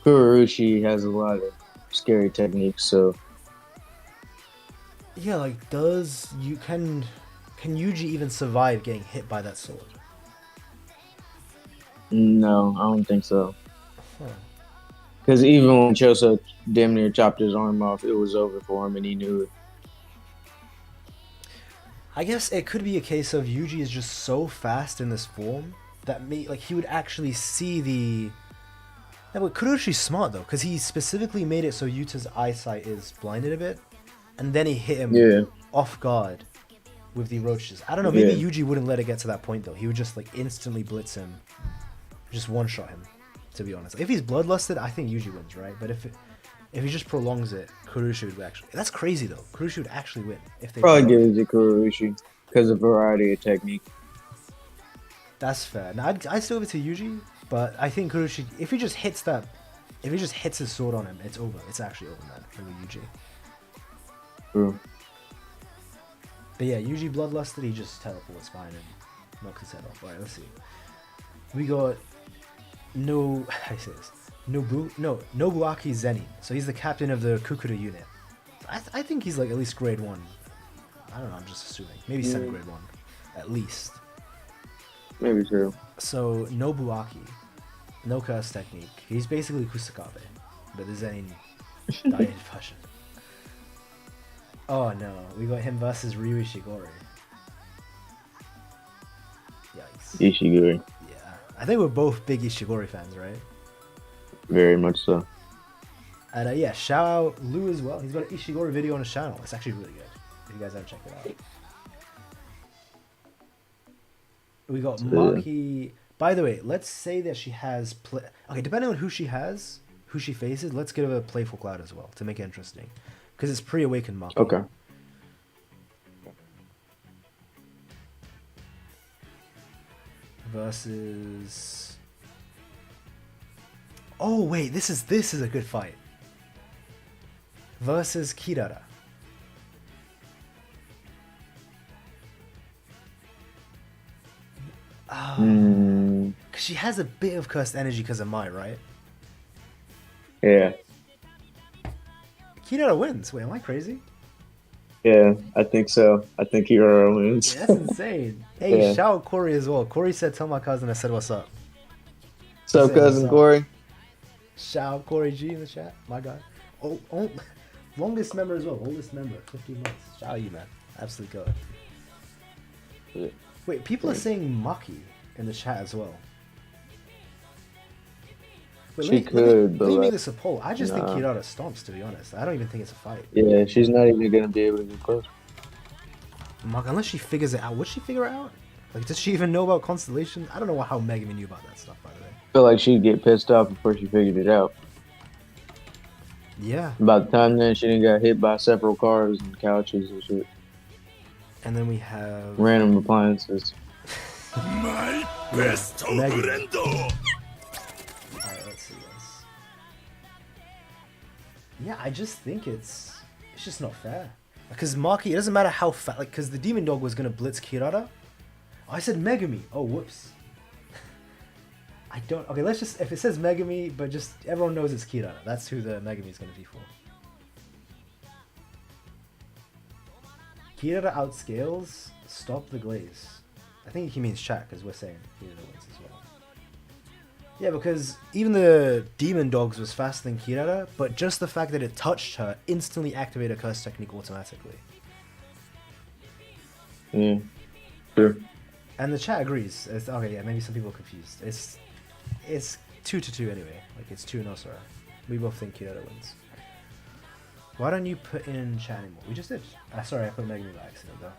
Kuroushi has a lot of scary techniques. So Yeah, like, can Yuji even survive getting hit by that sword? no, I don't think so. Huh. Because even when Choso damn near chopped his arm off, it was over for him, and he knew it. I guess it could be a case of Yuji is just so fast in this form that he would actually see the. Yeah, but Kuroshi's smart though, because he specifically made it so Yuta's eyesight is blinded a bit, and then he hit him off guard with the roaches. I don't know. Maybe Yuji wouldn't let it get to that point though. He would just like instantly blitz him, just one shot him. To be honest, if he's bloodlusted, I think Yuji wins, right? But if he just prolongs it, Kuroushi would actually. That's crazy though. Kuroushi would actually win if they. Probably give it to Kuroushi because of variety of technique. That's fair. Now I'd still give it to Yuji, but I think Kuroushi, if he just hits his sword on him, it's over. It's actually over, man, for Yuji. True. But yeah, Yuji bloodlusted, he just teleports behind him, knocks his head off. Alright, let's see. We got Nobuaki Zenin. So he's the captain of the Kukura unit. I think he's like at least grade 1. I don't know, I'm just assuming. Maybe semi-grade 1, at least. Maybe true. So Nobuaki, no curse technique. He's basically Kusakabe, but the Zenin died in fashion. Oh no, we got him versus Ryu Ishigori. Yikes. Ishigori. Yeah, I think we're both big Ishigori fans, right? Very much so. And yeah, shout out Lou as well. He's got an Ishigori video on his channel. It's actually really good. If you guys haven't checked it out. We got Maki. By the way, let's say that she has okay, depending on who she faces, let's give her a playful cloud as well to make it interesting. Because it's pre-awakened Maki. Okay. Versus. Oh wait, this is a good fight. Versus Kirara. Because she has a bit of cursed energy because of Mai, right? Yeah. Kirara wins. Wait, am I crazy? Yeah, I think so. I think Kirara wins. That's insane. Hey, shout out Corey as well. Corey said, "Tell my cousin I said what's up." What's up, cousin Corey? Shout out Corey G in the chat. My guy. Oh, longest member as well. Oldest member. 15 months. Shout out you, man. Absolutely go. Yeah. Wait, people are saying Maki in the chat as well. Wait, let me make this a poll. I just think Kirara stomps, to be honest. I don't even think it's a fight. Yeah, she's not even going to be able to get close. Maki, unless she figures it out. Would she figure it out? Like, does she even know about Constellation? I don't know how Megami knew about that stuff, by the way. I feel like she'd get pissed off before she figured it out. Yeah. By the time then, she done got hit by several cars and couches and shit. And then we have... random appliances. My best friend! Alright, let's see this. Yeah, I just think it's just not fair. Because Maki, it doesn't matter how fast, like, because the Demon Dog was going to blitz Kirara. Oh, I said Megami. Oh, whoops. I don't, okay, let's just, if it says Megami, but just, everyone knows it's Kirara. That's who the Megami is going to be for. Kirara outscales, stop the glaze. I think he means chat, because we're saying Kirara wins as well. Yeah, because even the Demon Dogs was faster than Kirara, but just the fact that it touched her instantly activated a curse technique automatically. Yeah, sure. And the chat agrees. Okay, yeah, maybe some people are confused. It's 2-2 anyway. Like, it's 2-0, sorry. We both think Kirara wins. Why don't you put in chat anymore? We just did. Sorry, I put Megumi by accident though.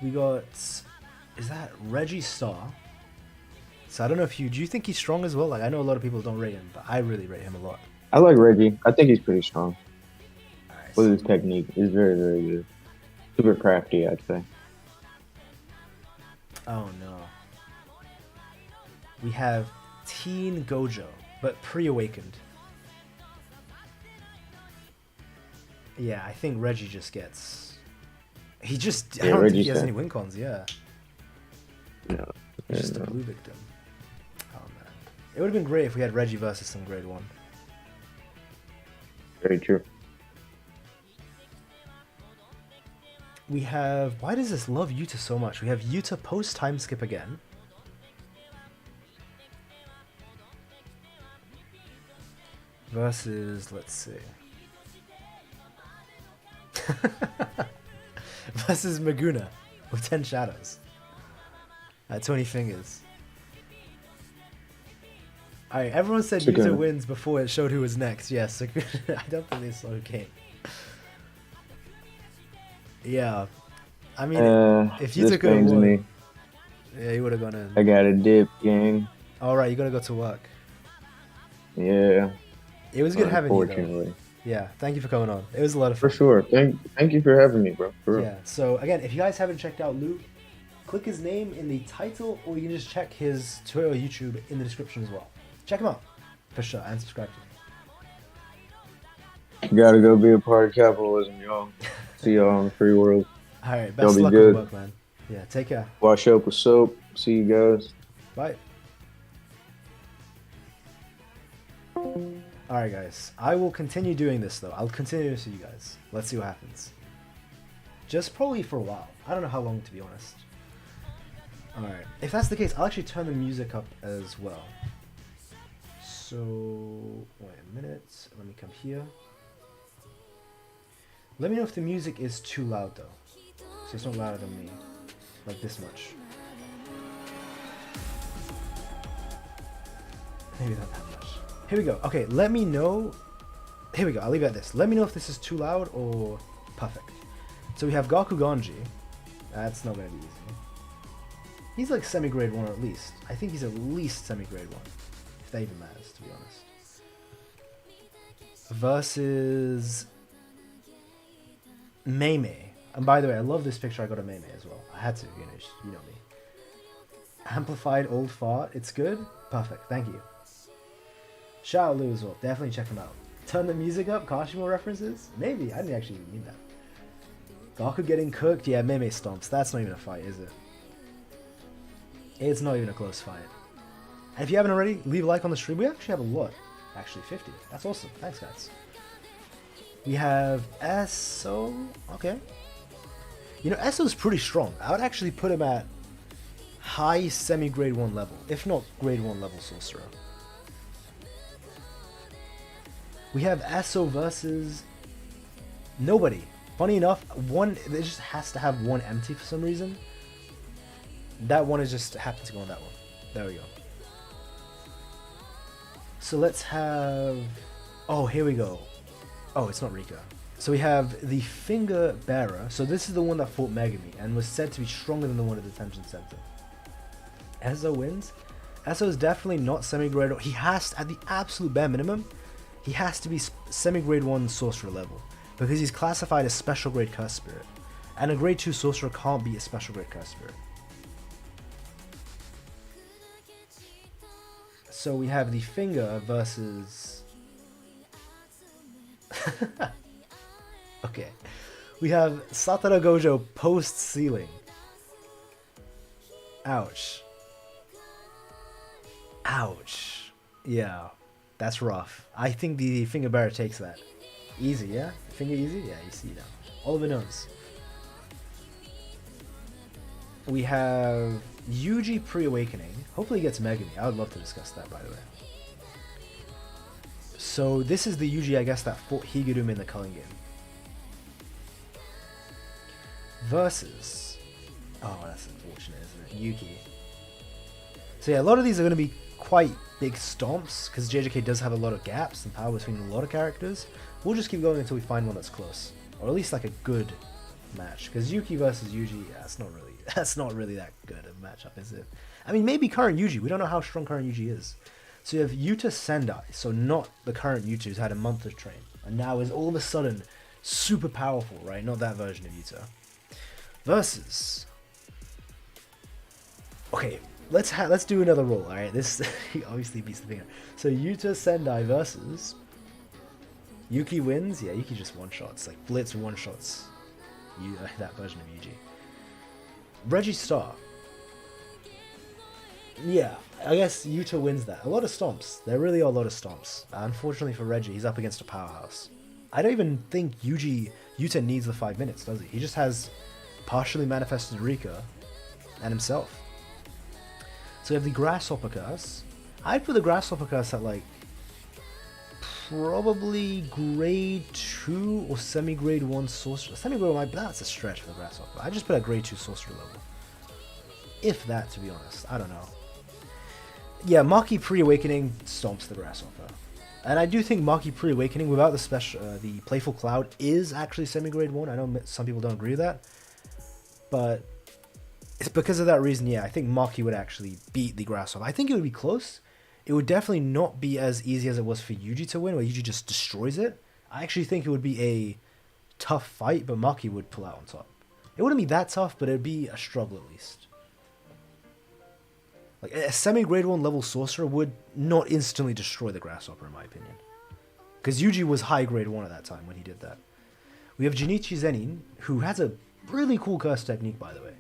We got... Is that Reggie Star? So I don't know if you... Do you think he's strong as well? Like, I know a lot of people don't rate him, but I really rate him a lot. I like Reggie. I think he's pretty strong. Alright, With his technique. He's very, very good. Super crafty, I'd say. Oh no. We have Teen Gojo, but pre-awakened. Yeah, I think Reggie just gets... He just... I don't think he has any win cons, yeah. No. He's just a blue victim. Oh man. It would have been great if we had Reggie versus some grade 1. Very true. We have... Why does this love Yuta so much? We have Yuta post time skip again. Versus... Let's see. Versus Maguna with 10 shadows. 20 fingers. Alright, everyone said Yuta wins before it showed who was next. Yes, I don't think they saw who came. Yeah. I mean, if Yuta could have won, yeah, he would have gone in. I got a dip, gang. Alright, you gotta go to work. Yeah. It was good having you, though. Yeah, thank you for coming on. It was a lot of fun. For sure. Thank you for having me, bro. For real. Yeah, so again, if you guys haven't checked out Luke, click his name in the title, or you can just check his Twitter or YouTube in the description as well. Check him out, for sure, and subscribe to him. You gotta go be a part of capitalism, y'all. See y'all in the free world. Alright, best luck with work, man. Yeah, take care. Wash up with soap. See you guys. Bye. Alright guys, I will continue doing this though. I'll continue to see you guys. Let's see what happens. Just probably for a while. I don't know how long, to be honest. Alright, if that's the case, I'll actually turn the music up as well. So, wait a minute. Let me come here. Let me know if the music is too loud though. So it's not louder than me. Like this much. Maybe not that much. Here we go. Okay, let me know. Here we go. I'll leave it at this. Let me know if this is too loud or perfect. So we have Gaku Ganji. That's not going to be easy. He's like semi-grade 1 at least. I think he's at least semi-grade 1. If that even matters, to be honest. Versus... Mei. And by the way, I love this picture I got of Mei as well. I had to, you know me. Amplified old fart. It's good? Perfect. Thank you. Shout out Lou as well. Definitely check him out. Turn the music up. Kashimo references? Maybe. I didn't actually even mean that. Gaku getting cooked? Yeah, Mei stomps. That's not even a fight, is it? It's not even a close fight. And if you haven't already, leave a like on the stream. We actually have a lot. Actually, 50. That's awesome. Thanks, guys. We have Eso. Okay. You know, Eso's pretty strong. I would actually put him at high semi-grade 1 level. If not grade 1 level sorcerer. We have Eso versus nobody. Funny enough, it just has to have one empty for some reason. That one is just happened to go on that one. There we go. So let's have... Oh, here we go. Oh, it's not Rika. So we have the Finger Bearer. So this is the one that fought Megumi and was said to be stronger than the one at the Detention Center. Eso wins. Eso is definitely not semi-grade. He has to, at the absolute bare minimum, he has to be semi-grade 1 sorcerer level. Because he's classified as special grade Curse Spirit. And a grade 2 sorcerer can't be a special grade Curse Spirit. So we have the Finger versus... Okay. We have Satoru Gojo post-ceiling. Ouch. Ouch. Yeah. That's rough. I think the Finger Bearer takes that. Easy, yeah? Finger easy? Yeah, you see now. Oliver knows. We have Yuji pre-awakening. Hopefully he gets Megumi. I would love to discuss that, by the way. So this is the Yuji, I guess, that fought Higurumi in the Culling game. Versus... Oh, that's unfortunate, isn't it? Yuki. So yeah, a lot of these are going to be quite big stomps, because JJK does have a lot of gaps and power between a lot of characters. We'll just keep going until we find one that's close, or at least like a good match. Because Yuki versus Yuji, yeah, that's not really that good a matchup, is it? I mean, maybe current Yuji. We don't know how strong current Yuji is. So you have Yuta Sendai, so not the current Yuta who's had a month to train, and now is all of a sudden super powerful, right? Not that version of Yuta. Versus. Okay, let's do another roll. All right, this he obviously beats the finger. So Yuta Sendai versus Yuki wins. Yeah, Yuki just one shots, like blitz one shots. That version of Yuji. Reggie Star. Yeah, I guess Yuta wins that. A lot of stomps. There really are a lot of stomps. Unfortunately for Reggie, he's up against a powerhouse. I don't even think Yuta needs the 5 minutes, does he? He just has partially manifested Rika and himself. So we have the Grasshopper Curse. I'd put the Grasshopper Curse at like probably grade 2 or semi-grade 1 sorcerer. Semi-grade 1, that's a stretch for the Grasshopper. I just put a grade 2 sorcerer level. If that, to be honest. I don't know. Yeah, Maki Pre-Awakening stomps the Grasshopper. And I do think Maki Pre-Awakening without the special, the Playful Cloud is actually semi-grade 1. I know some people don't agree with that. But it's because of that reason, yeah, I think Maki would actually beat the Grasshopper. I think it would be close. It would definitely not be as easy as it was for Yuji to win, where Yuji just destroys it. I actually think it would be a tough fight, but Maki would pull out on top. It wouldn't be that tough, but it would be a struggle at least. Like a semi-grade 1 level sorcerer would not instantly destroy the Grasshopper, in my opinion. Because Yuji was high grade 1 at that time when he did that. We have Junichi Zenin, who has a really cool curse technique, by the way.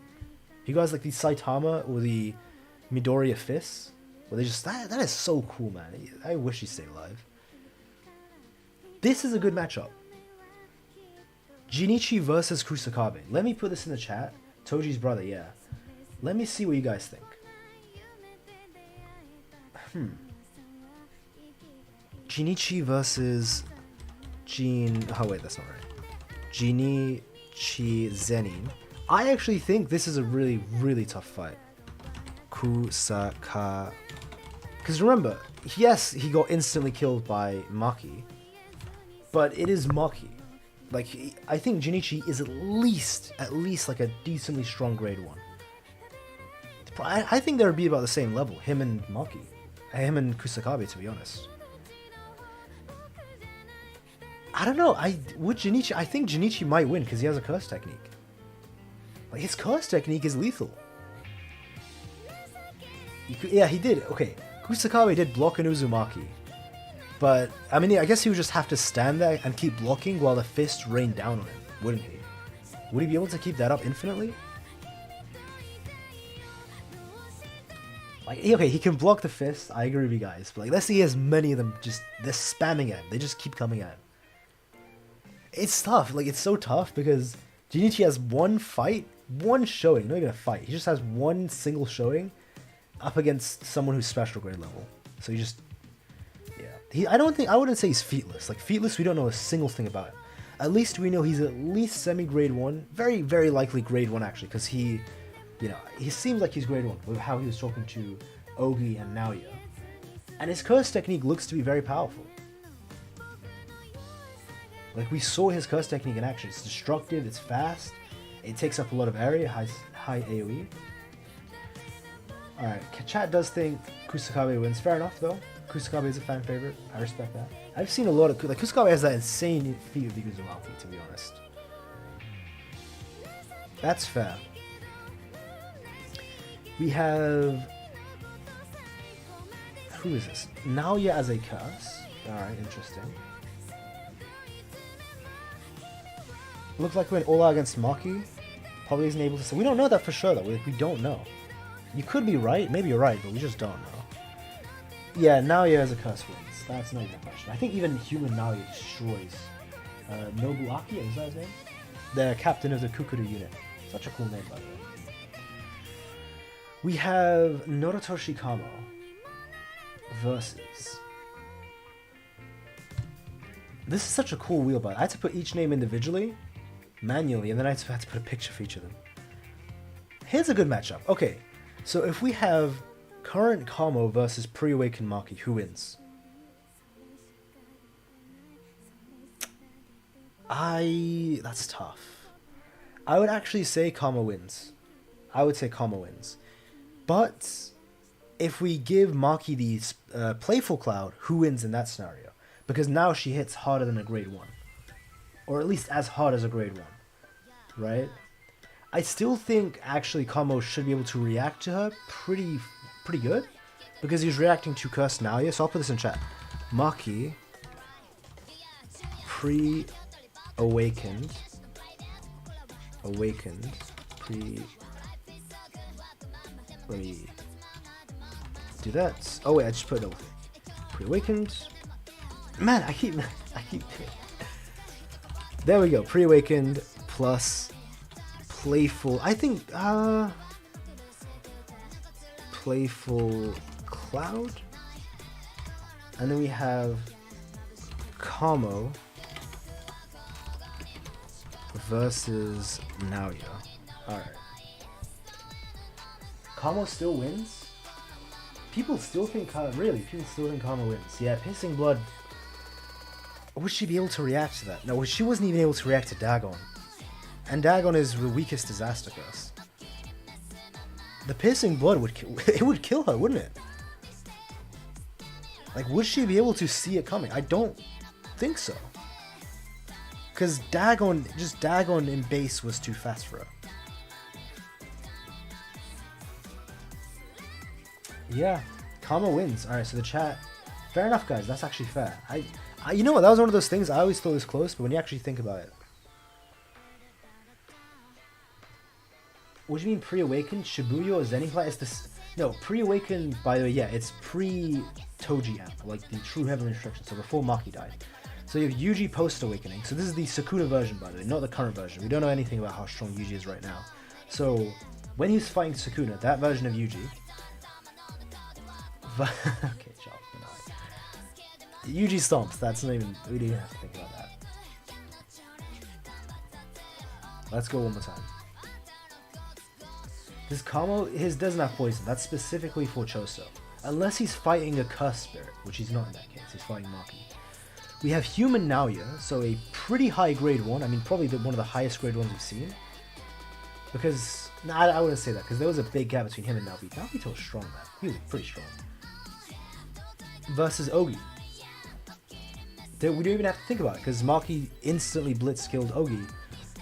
He got like the Saitama or the Midoriya fists. Well, they just that is so cool, man. I wish he stayed alive. This is a good matchup. Junichi versus Kusakabe. Let me put this in the chat. Toji's brother, yeah. Let me see what you guys think. Junichi versus oh wait, that's not right. Junichi Zenin. I actually think this is a really, really tough fight. Kusaka. Because remember, yes, he got instantly killed by Maki, but it is Maki. Like, I think Junichi is at least like a decently strong grade 1. I think they would be about the same level, him and Maki. Him and Kusakabe, to be honest. I don't know. I think Junichi might win because he has a curse technique. Like, his curse technique is lethal. Yeah, he did. Okay, Kusakabe did block an Uzumaki. But, I mean, I guess he would just have to stand there and keep blocking while the fist rained down on him, wouldn't he? Would he be able to keep that up infinitely? Like, okay, he can block the fist, I agree with you guys. But, like, let's see as many of them they're spamming at him. They just keep coming at him. It's tough. Like, it's so tough because Junichi has one fight, one showing, not even a fight. He just has one single showing up against someone who's special grade level. So he just, yeah. I wouldn't say he's featless. Like, featless, we don't know a single thing about him. At least we know he's at least semi-grade 1. Very, very likely grade 1, actually, because he, he seems like he's grade 1 with how he was talking to Ogi and Naoya. And his curse technique looks to be very powerful. Like, we saw his curse technique in action. It's destructive, it's fast, it takes up a lot of area, high AoE. Alright, chat does think Kusakabe wins. Fair enough, though. Kusakabe is a fan favorite. I respect that. I've seen a lot of... Like, Kusakabe has that insane feat of the Uzumaki, to be honest. That's fair. We have... Who is this? Naoya as a curse. Alright, interesting. Looks like we went all out against Maki. Probably isn't able to say. We don't know that for sure, though. We don't know. You could be right. Maybe you're right, but we just don't know. Yeah, Naoya as a curse wins. That's not even a question. I think even human Naoya destroys Nobuaki, is that his name? The captain of the Kukuru unit. Such a cool name, by the way. We have Norotoshi Kamo versus... This is such a cool wheel, but I had to put each name individually, manually, and then I had to put a picture for each of them. Here's a good matchup. Okay, so if we have Current Kamo versus pre-awakened Maki. Who wins? That's tough. I would actually say Kamo wins. I would say Kamo wins. But if we give Maki the playful cloud, who wins in that scenario? Because now she hits harder than a grade 1. Or at least as hard as a grade 1. Right? I still think actually Kamo should be able to react to her pretty good. Because he's reacting to Cursed Naoya. So I'll put this in chat. Maki pre-awakened. Let me do that. Oh wait, I just put it pre-awakened. Man, I keep there we go. Pre-awakened plus playful. I think playful cloud. And then we have Kamo versus Naoya. Alright. Kamo still wins? People still think Kamo wins. Yeah, Pissing Blood. Would she be able to react to that? No, she wasn't even able to react to Dagon. And Dagon is the weakest disaster curse. The Pissing Blood would kill her, wouldn't it? Like, would she be able to see it coming? I don't think so. Because Dagon in base was too fast for her. Yeah, Kamo wins. Alright, so the chat... Fair enough, guys. That's actually fair. You know what? That was one of those things I always thought was close, but when you actually think about it... What do you mean pre-awakened? Shibuya or Zenify? It's this... No, pre-awakened, by the way, yeah, it's pre-Toji amp, like the True Heavenly Instruction, so before Maki died. So you have Yuji post-awakening. So this is the Sukuna version, by the way, not the current version. We don't know anything about how strong Yuji is right now. So, when he's fighting Sukuna, that version of Yuji... okay, Charles, Yuji stomps, that's not even... We didn't have to think about that. Let's go one more time. This Kamo, his doesn't have poison. That's specifically for Choso. Unless he's fighting a cursed spirit, which he's not in that case. He's fighting Maki. We have Human Naoya, so a pretty high grade 1. I mean, probably one of the highest grade 1s we've seen. Because, I wouldn't say that, because there was a big gap between him and Naobito. Naobito was strong, man. He was pretty strong. Versus Ogi. We don't even have to think about it, because Maki instantly blitz-killed Ogi.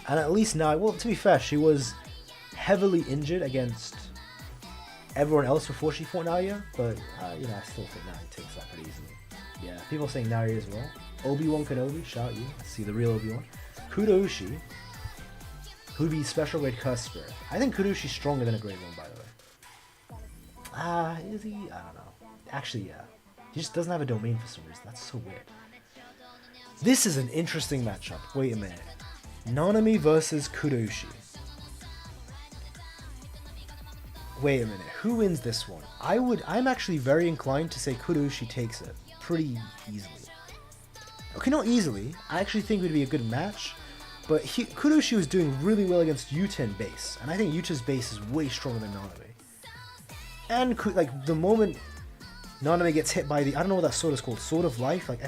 And at least now, well, to be fair, she was heavily injured against everyone else before she fought Naoya, but, I still think Naoya takes that pretty easily. Yeah, people saying Naoya as well. Obi-Wan Kenobi, shout you. See the real Obi-Wan. Kuroushi, who'd be special grade Cursed Spirit. I think Kuroushi's stronger than a grade 1, by the way. Is he? I don't know. Actually, yeah. He just doesn't have a domain for some reason. That's so weird. This is an interesting matchup. Wait a minute. Nanami versus Kuroushi. Wait a minute. Who wins this one? I'm actually very inclined to say Kuroushi takes it pretty easily. Okay, not easily. I actually think it would be a good match. But Kuroushi was doing really well against Yuta in base. And I think Yuta's base is way stronger than Nanami. And, like, the moment Nanami gets hit by the... I don't know what that sword is called. Sword of Life? Like,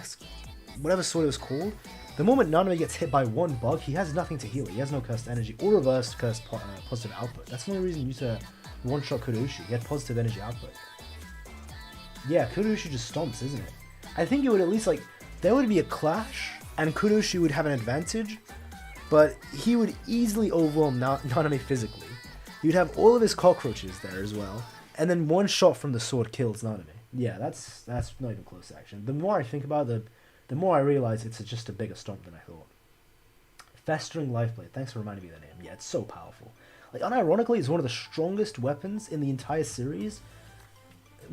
whatever sword it was called. The moment Nanami gets hit by one bug, he has nothing to heal. He has no cursed energy or reversed cursed positive output. That's the only reason Yuta one-shot Kuroushi. He had positive energy output. Yeah, Kuroushi just stomps, isn't it? I think it would at least, like... There would be a clash, and Kuroushi would have an advantage, but he would easily overwhelm Nanami physically. You'd have all of his cockroaches there as well, and then one shot from the sword kills Nanami. Yeah, that's not even close to action. The more I think about it, the more I realize it's just a bigger stomp than I thought. Festering Lifeblade, thanks for reminding me of that name. Yeah, it's so powerful. Like, unironically, it's one of the strongest weapons in the entire series.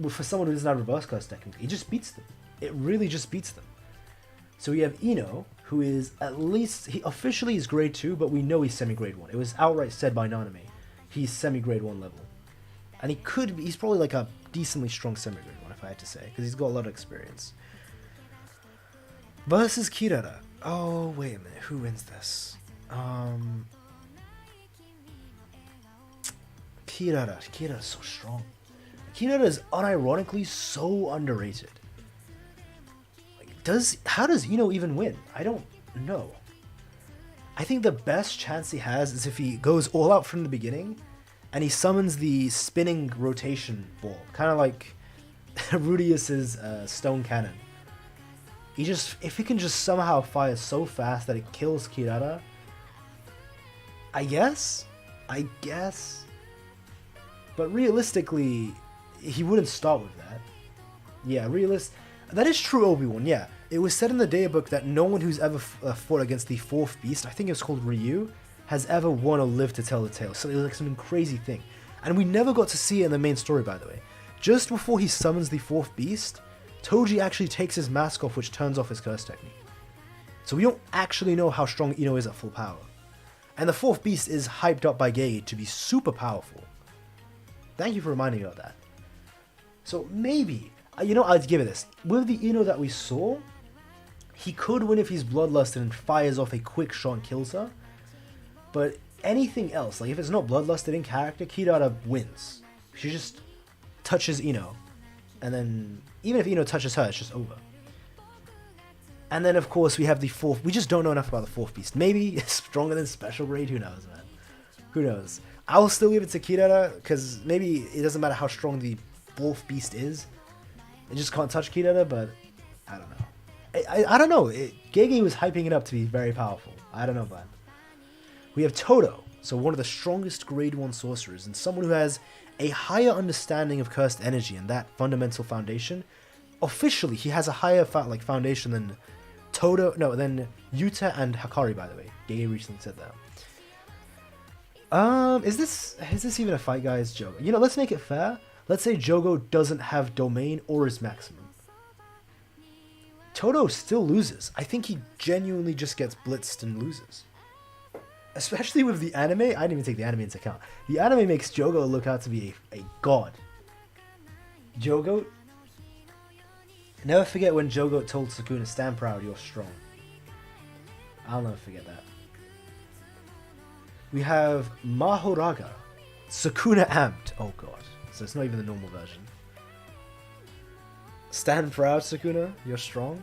For someone who doesn't have reverse curse technically, it just beats them. It really just beats them. So we have Ino, who is at least, he officially is grade 2, but we know he's semi-grade 1. It was outright said by Nanami. He's semi-grade 1 level. And he's probably like a decently strong semi-grade 1, if I had to say, because he's got a lot of experience. Versus Kirara. Oh, wait a minute, who wins this? Kirara's so strong. Hinata is unironically so underrated. How does Ino even win? I don't know. I think the best chance he has is if he goes all out from the beginning and he summons the spinning rotation ball, kind of like Rudius's stone cannon. If he can just somehow fire so fast that it kills Kirara, I guess. But realistically, he wouldn't start with that. Yeah, that is true, Obi-Wan, yeah. It was said in the databook that no one who's ever fought against the fourth beast, I think it was called Ryu, has ever won or lived to tell the tale. So it was like some crazy thing. And we never got to see it in the main story, by the way. Just before he summons the fourth beast, Toji actually takes his mask off, which turns off his curse technique. So we don't actually know how strong Ino is at full power. And the fourth beast is hyped up by Gege to be super powerful. Thank you for reminding me of that. So maybe, I'd give it this. With the Ino that we saw, he could win if he's bloodlusted and fires off a quick shot and kills her. But anything else, like if it's not bloodlusted in character, Kirara wins. She just touches Ino. And then, even if Ino touches her, it's just over. And then, of course, we have the fourth. We just don't know enough about the fourth beast. Maybe it's stronger than special grade. Who knows, man? Who knows? I'll still give it to Kirara, because maybe it doesn't matter how strong the fourth beast is. It just can't touch Kirara, but I don't know. I don't know. Gege was hyping it up to be very powerful. I don't know, man. We have Todo, so one of the strongest grade 1 sorcerers, and someone who has a higher understanding of cursed energy and that fundamental foundation. Officially, he has a higher foundation than than Yuta and Hakari, by the way. Gege recently said that. Is this even a fight, guys? Jogo. Let's make it fair. Let's say Jogo doesn't have domain or his maximum. Todo still loses. I think he genuinely just gets blitzed and loses. Especially with the anime. I didn't even take the anime into account. The anime makes Jogo look out to be a god. Jogo. Never forget when Jogo told Sukuna, "Stand proud, you're strong." I'll never forget that. We have Mahoraga. Sukuna amped. Oh god. So it's not even the normal version. Stand proud, Sukuna. You're strong.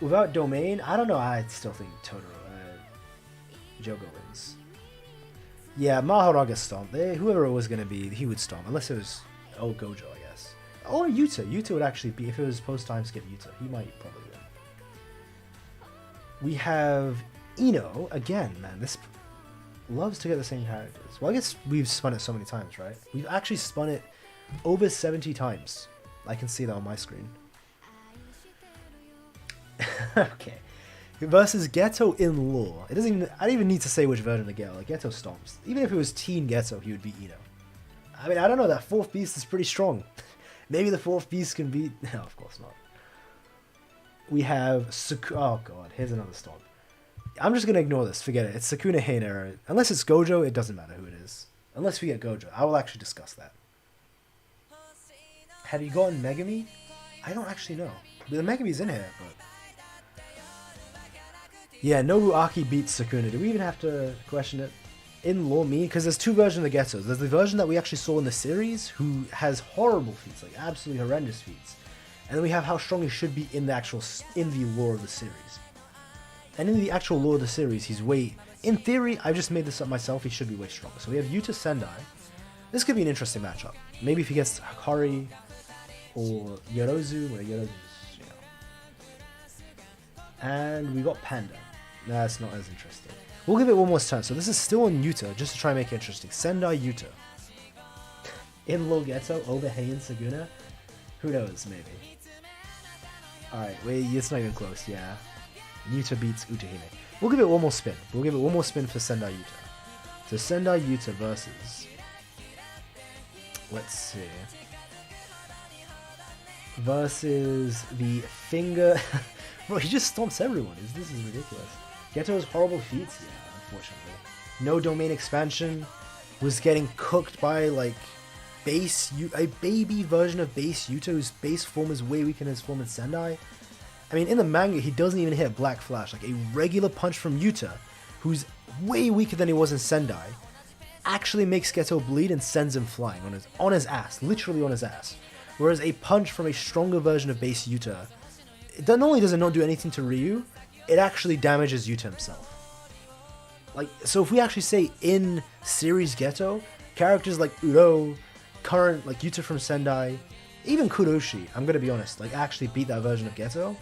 Without domain, I don't know. I still think Jogo wins. Yeah, Mahoraga stomp. Whoever it was going to be, he would stomp. Unless it was Gojo, I guess. Or Yuta. Yuta would actually be, if it was post-time skip Yuta, he might probably win. We have Ino. Again, man, this loves to get the same characters. Well, I guess we've spun it so many times, right? We've actually spun it over 70 times. I can see that on my screen. Okay. Versus Geto in lore. I don't even need to say which version of Geto. Like, Geto stomps. Even if it was Teen Geto, he would beat Ino. I mean, I don't know. That fourth beast is pretty strong. Maybe the fourth beast can beat... No, of course not. We have oh god, here's another stomp. I'm just going to ignore this. Forget it. It's Sukuna Heinera. Unless it's Gojo, it doesn't matter who it is. Unless we get Gojo. I will actually discuss that. Have you gotten Megami? I don't actually know. The Megami's in here, but... Yeah, Nobuaki beats Sukuna. Do we even have to question it? In lore me? Because there's two versions of the Getos. There's the version that we actually saw in the series, who has horrible feats, like absolutely horrendous feats. And then we have how strong he should be in the lore of the series. And in the actual lore of the series, he's way... In theory, I've just made this up myself, he should be way stronger. So we have Yuta Sendai. This could be an interesting matchup. Maybe if he gets Hakari or Yorozu, where Yorozu's, And we got Panda. That's not as interesting. We'll give it one more turn. So this is still on Yuta, just to try and make it interesting. Sendai Yuta. In Lore Geto, over Heian Suguna. Who knows, maybe. Alright, wait, it's not even close, yeah. Yuta beats Utahime. We'll give it one more spin. We'll give it one more spin for Sendai Yuta. So Sendai Yuta versus... Let's see. Versus the finger... Bro, he just stomps everyone. This is ridiculous. Geto has horrible feats? Yeah, unfortunately. No domain expansion. Was getting cooked by, like, a baby version of base Yuta, whose base form is way weaker than his form in Sendai. I mean, in the manga, he doesn't even hit Black Flash. Like, a regular punch from Yuta, who's way weaker than he was in Sendai, actually makes Geto bleed and sends him flying on his ass, literally on his ass. Whereas a punch from a stronger version of base Yuta, not only does it not do anything to Ryu, it actually damages Yuta himself. Like, so if we actually say in series Geto, characters like Uro, current like Yuta from Sendai, even Kuroshi, I'm gonna be honest, like actually beat that version of Geto,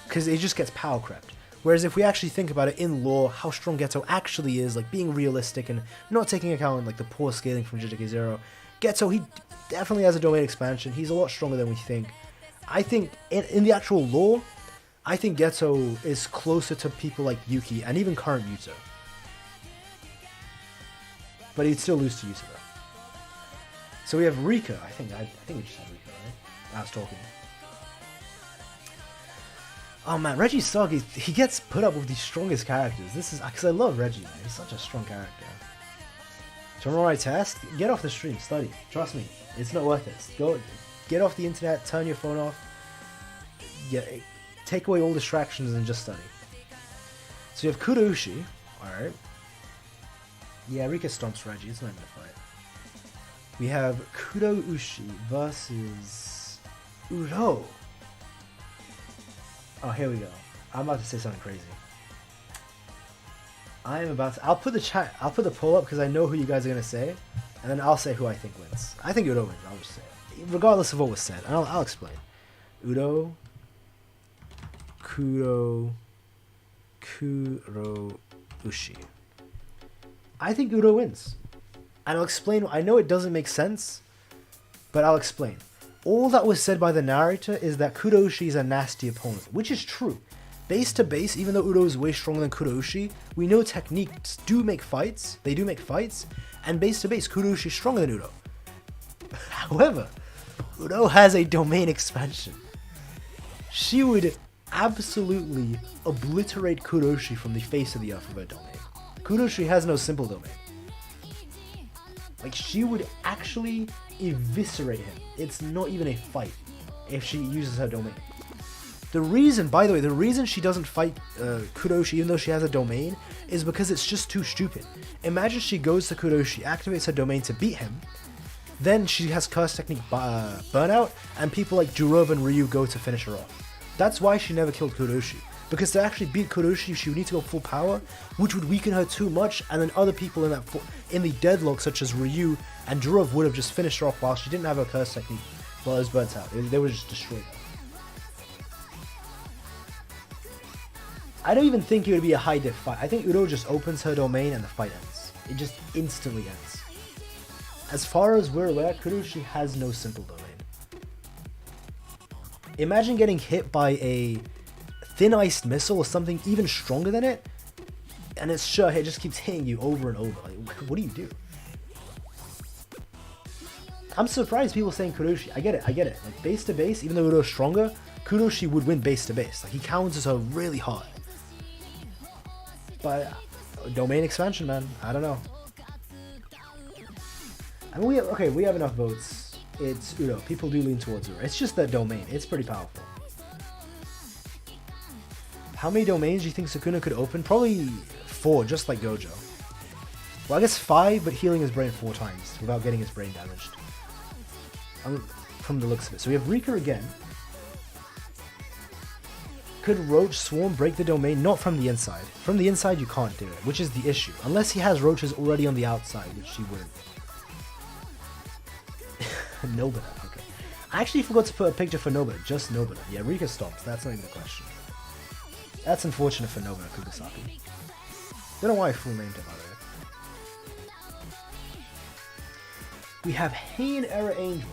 because it just gets power crept. Whereas if we actually think about it in lore, how strong Geto actually is, like being realistic and not taking account like the poor scaling from JJK Zero, Geto, he definitely has a domain expansion. He's a lot stronger than we think. I think in the actual lore, I think Geto is closer to people like Yuki and even current Yuta. But he'd still lose to Yuta though. So we have Rika. I think we just have Rika, right? I was talking. Oh man, Reggie Sugg, he gets put up with the strongest characters. This is because I love Reggie, man. He's such a strong character. Tomorrow I test, get off the stream, study. Trust me, it's not worth it. Go, get off the internet, turn your phone off. Yeah, take away all distractions and just study. So you have Kuroshi, alright. Yeah, Rika stomps Reggie, it's not even a fight. We have Kuroushi versus Uro. Oh, here we go. I'm about to say something crazy. I'll put the poll up because I know who you guys are going to say, and then I'll say who I think wins. I think Uro wins, I'll just say it. Regardless of what was said, I'll explain. Uro, Kuroushi. I think Uro wins. And I'll explain. I know it doesn't make sense, but I'll explain. All that was said by the narrator is that Kuroshi is a nasty opponent, which is true. Base to base, even though Uro is way stronger than Kuroshi, we know techniques do make fights. They do make fights. And base to base, Kuroshi is stronger than Uro. However, Uro has a domain expansion. She would absolutely obliterate Kuroshi from the face of the earth with her domain. Kuroshi has no simple domain. Like, she would actually eviscerate him. It's not even a fight if she uses her domain. The reason, by the way, the reason she doesn't fight Kuroshi even though she has a domain is because it's just too stupid. Imagine she goes to Kuroshi, activates her domain to beat him, then she has curse technique burnout, and people like Jurov and Ryu go to finish her off. That's why she never killed Kuroshi. Because to actually beat Kuroshi, she would need to go full power, which would weaken her too much, and then other people in the deadlock, such as Ryu and Jurov, would have just finished her off while she didn't have her curse technique while it was burnt out. They would just destroy her. I don't even think it would be a high diff fight. I think Uro just opens her domain and the fight ends. It just instantly ends. As far as we're aware, Kuroshi has no simple domain. Imagine getting hit by a thin iced missile or something even stronger than it, and it's sure it just keeps hitting you over and over. Like, what do you do? I'm surprised people saying Kuroshi. I get it. Like, base to base, even though Uro's stronger, Kuroshi would win base to base. Like, he counters her really hard. But domain expansion, man, I don't know. I mean, we have enough votes. It's Uro. People do lean towards Uro. It's just that domain. It's pretty powerful. How many domains do you think Sukuna could open? Probably 4, just like Gojo. Well, I guess 5, but healing his brain 4 times without getting his brain damaged. From the looks of it. So we have Rika again. Could Roach Swarm break the domain? Not from the inside. From the inside, you can't do it, which is the issue. Unless he has roaches already on the outside, which he wouldn't. Nobita, okay. I actually forgot to put a picture for Nobita, just Nobita. Yeah, Rika stomps, that's not even a question. That's unfortunate for Nobita Kugasaki. Don't know why I full named him, by the way. We have Heian Era Angel.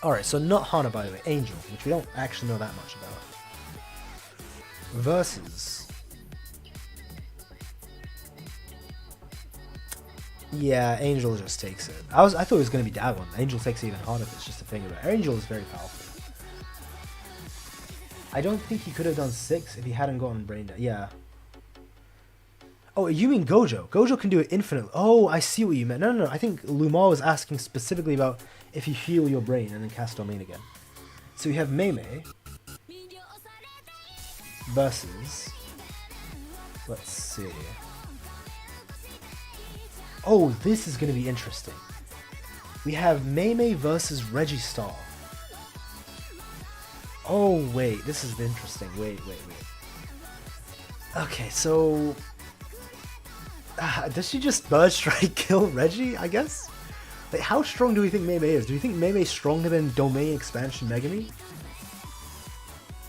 Alright, so not Hana, by the way, Angel, which we don't actually know that much about. Versus... Yeah, Angel just takes it. I thought it was going to be Dagon. Angel takes it even harder if it's just a thing about it. Angel is very powerful. I don't think he could have done 6 if he hadn't gotten brain dead. Yeah. Oh, you mean Gojo? Gojo can do it infinitely. Oh, I see what you meant. No. I think Lumar was asking specifically about if you heal your brain and then cast domain again. So we have Mei versus... Let's see. Oh, this is going to be interesting. We have Mei versus Reggistar. Oh, wait. This is interesting. Wait. Okay, so... does she just Bird Strike kill Reggie, I guess? Like, how strong do we think Mei is? Do we think Mei is stronger than Domain Expansion Megami?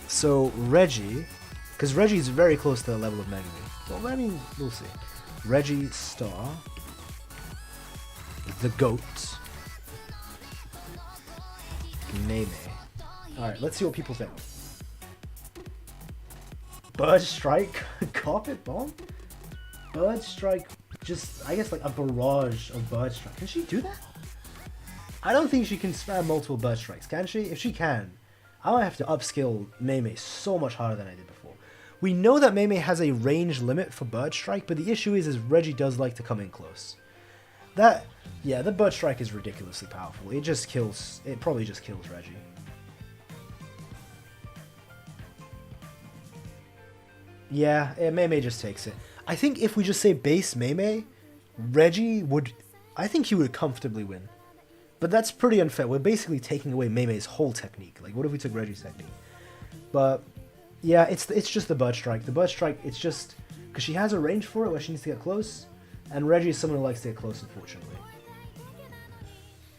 So, Reggie... Because Reggie's very close to the level of Megami. Well, I mean, we'll see. Reggistar. The GOAT. Mei. Alright, let's see what people think. Bird Strike? Carpet Bomb? Bird Strike, just, I guess, like a barrage of Bird Strike. Can she do that? I don't think she can spam multiple Bird Strikes, can she? If she can, I might have to upskill Mei so much harder than I did before. We know that Mei has a range limit for Bird Strike, but the issue is Reggie does like to come in close. Yeah, the Bird Strike is ridiculously powerful. It probably just kills Reggie. Yeah, Mei just takes it. I think if we just say base Mei, Reggie would... I think he would comfortably win. But that's pretty unfair. We're basically taking away Mei's whole technique. Like, what if we took Reggie's technique? But, yeah, it's just the Bird Strike. The Bird Strike, it's just... Because she has a range for it where she needs to get close. And Reggie is someone who likes to get close, unfortunately.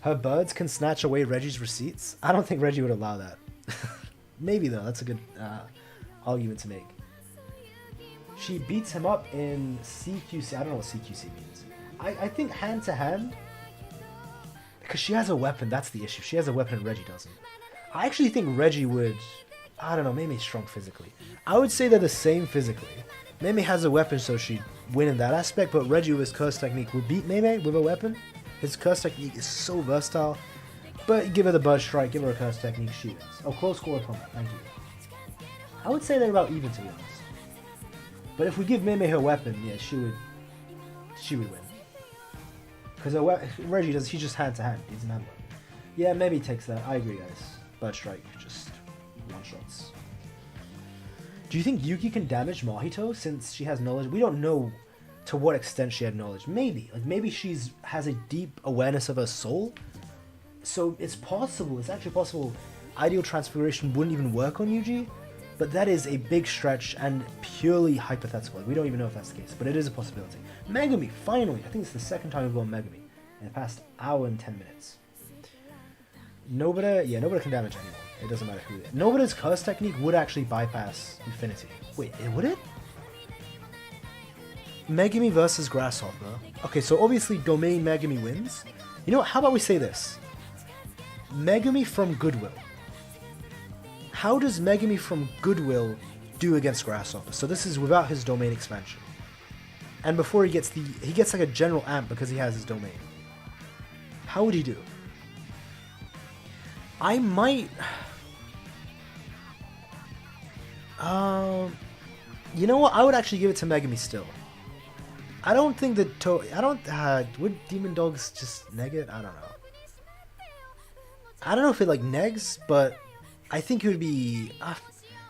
Her birds can snatch away Reggie's receipts? I don't think Reggie would allow that. Maybe, though. That's a good argument to make. She beats him up in CQC. I don't know what CQC means. I think hand-to-hand. Because she has a weapon. That's the issue. She has a weapon and Reggie doesn't. I actually think Reggie would... I don't know. Mei's strong physically. I would say they're the same physically. Mei has a weapon, so she'd win in that aspect. But Reggie with his curse technique would beat Mei with a weapon. His curse technique is so versatile. But give her the Bird Strike. Give her a curse technique. She wins. Oh, close score combat. Thank you. I would say they're about even, to be honest. But if we give Mei her weapon, yeah, she would win. Because Reggie does, he's just hand-to-hand. He doesn't have one. Yeah, maybe he takes that. I agree, guys. Bird Strike, just one-shots. Do you think Yuki can damage Mahito since she has knowledge? We don't know to what extent she had knowledge. Maybe. Like, maybe has a deep awareness of her soul. So it's possible, it's actually possible Ideal Transfiguration wouldn't even work on Yuji. But that is a big stretch and purely hypothetical. We don't even know if that's the case, but it is a possibility. Megami, finally! I think it's the second time we've gone Megami in the past hour and 10 minutes. Nobita can damage anyone. It doesn't matter who it is. Nobita's curse technique would actually bypass Infinity. Wait, would it? Megami versus Grasshopper. Okay, so obviously Domain Megami wins. You know what, how about we say this? Megami from Goodwill. How does Megami from Goodwill do against Grasshopper? So this is without his Domain expansion. And before he gets like a general amp because he has his Domain. How would he do? I might... you know what? I would actually give it to Megami still. I don't think that... would Demon Dogs just neg it? I don't know. I don't know if it like negs, but... I think it would be...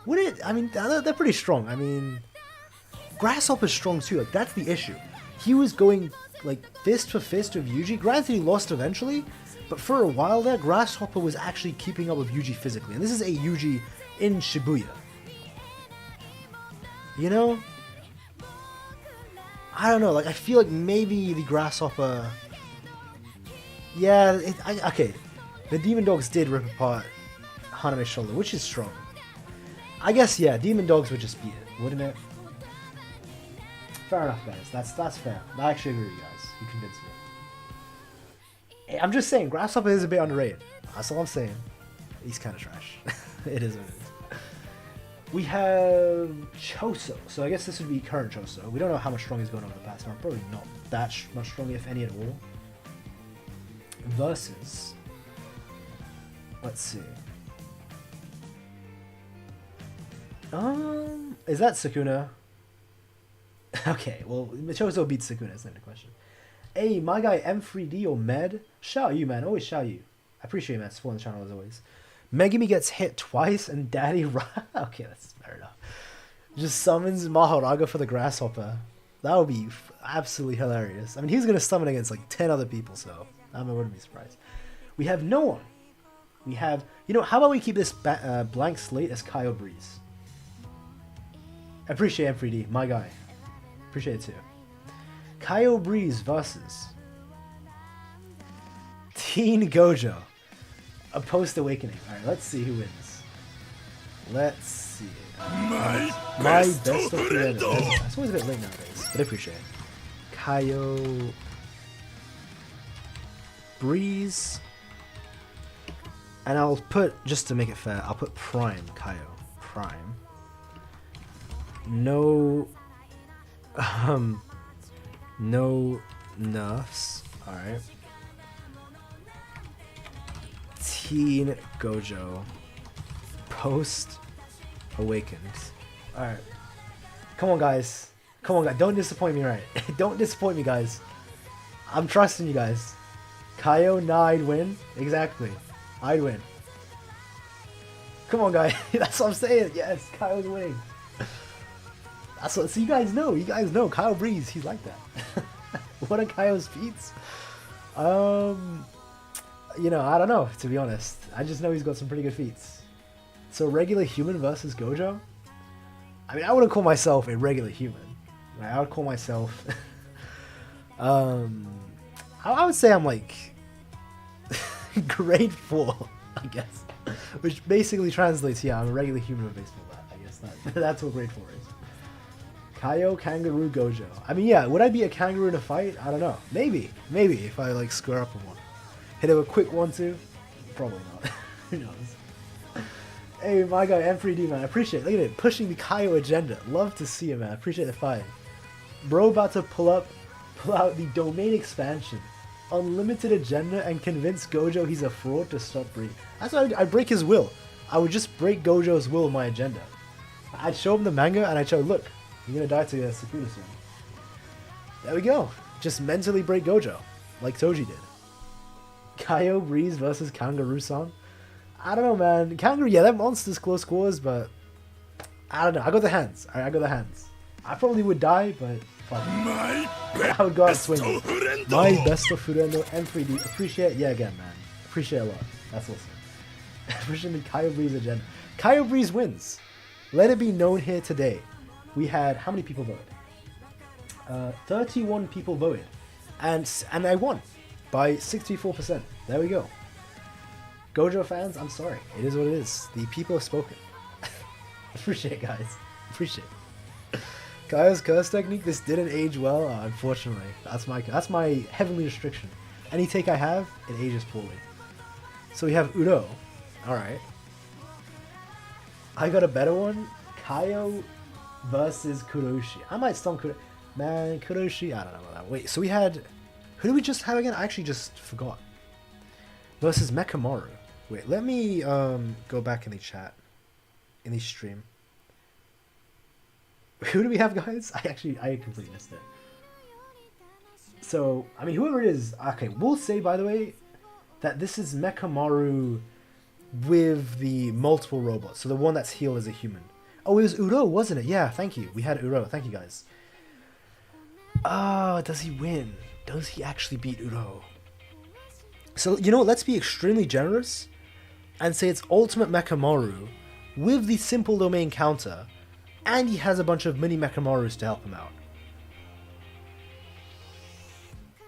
would it? I mean, they're pretty strong. I mean... Grasshopper's strong too. Like, that's the issue. He was going, like, fist for fist with Yuji. Granted, he lost eventually. But for a while there, Grasshopper was actually keeping up with Yuji physically. And this is a Yuji in Shibuya. You know? I don't know. Like, I feel like maybe the Grasshopper... Yeah, okay. The Demon Dogs did rip apart Haname's shoulder, which is strong. I guess, yeah, Demon Dogs would just beat it, wouldn't it? Fair enough, guys. That's fair. I actually agree with you guys. You convinced me. I'm just saying, Grasshopper is a bit underrated. That's all I'm saying. He's kind of trash. It is what it is. We have Choso. So I guess this would be current Choso. We don't know how much strong he's going over the past month. Probably not that much stronger, if any at all. Versus... Let's see. Is that Sukuna? Okay, well, Choso beats Sukuna, that's not a question. Hey, my guy M3D or Med, shout you, man. Always shout you. I appreciate you, man. Supporting the channel as always. Megami gets hit twice and Daddy okay, that's fair enough. Just summons Mahoraga for the Grasshopper. That would be absolutely hilarious. I mean, he's gonna summon against like 10 other people, so I wouldn't be surprised. We have no one. We have, how about we keep this blank slate as Kaiyo Breeze? Appreciate M3D, my guy. Appreciate it too. Kaiyo Breeze versus Teen Gojo. A post-awakening. Alright, let's see who wins. Let's see. My best best of friend. It's always a bit late nowadays, but I appreciate it. Kaiyo Breeze. And I'll put, just to make it fair, I'll put Prime Kaiyo. Prime. No no nerfs. Alright. Teen Gojo. Post awakened. Alright. Come on, guys. Come on, guys. Don't disappoint me, right? Don't disappoint me, guys. I'm trusting you guys. Kaiyo, nah, I'd win. Exactly. I'd win. Come on, guys. That's what I'm saying. Yes, Kaiyo's winning. That's what, so you guys know. Kaiyo Breeze, he's like that. What are Kaiyo's feats? I don't know, to be honest. I just know he's got some pretty good feats. So regular human versus Gojo? I mean, I wouldn't call myself a regular human. Right? I would call myself... I would say I'm like... grade 4, I guess. Which basically translates, yeah, I'm a regular human with baseball bat. I guess that's what grade 4 is. Kaiyo, Kangaroo, Gojo. I mean, yeah, would I be a kangaroo in a fight? I don't know. Maybe, if I like square up with one. Hit it with a quick 1-2? Probably not. Who knows? Hey, my guy, M3D, man, I appreciate it. Look at it, pushing the Kaiyo agenda. Love to see it, man. I appreciate the fight. Bro about to pull out the domain expansion. Unlimited agenda and convince Gojo he's a fraud to stop Breeze. That's why I'd break his will. I would just break Gojo's will with my agenda. I'd show him the manga and I'd show, look, you're gonna die to Sukuna soon. There we go. Just mentally break Gojo, like Toji did. Kaiyo Breeze versus Kangaroo-san. I don't know, man. Kangaroo, yeah, that monster's close quarters, but I don't know. I got the hands. Alright, I got the hands. I probably would die, but fuck it. I would go out swinging. My best of Furendo, M3D. Appreciate it. Yeah, again, man. Appreciate it a lot. That's awesome. Appreciate the Kaiyo Breeze agenda. Kaiyo Breeze wins. Let it be known here today. We had, how many people voted? 31 people voted. And I won by 64%. There we go. Gojo fans, I'm sorry. It is what it is. The people have spoken. Appreciate it, guys. Appreciate it. Kaiyo's curse technique, this didn't age well, unfortunately. That's my heavenly restriction. Any take I have, it ages poorly. So we have Udo. Alright. I got a better one. Kaiyo versus Kuroshi. I might stomp Kuroshi. Man, Kuroshi, I don't know about that. Wait, so we had... Who did we just have again? I actually just forgot. Versus Mekamaru. Wait, let me go back in the chat. In the stream. Who do we have, guys? I completely missed it. So, I mean, whoever it is... Okay, we'll say, by the way, that this is Mekamaru with the multiple robots. So the one that's healed as a human. Oh, it was Uro, wasn't it? Yeah, thank you. We had Uro. Thank you, guys. Ah, does he win? Does he actually beat Uro? So, you know what? Let's be extremely generous and say it's Ultimate Mekamaru with the simple domain counter, and he has a bunch of mini Mekamarus to help him out.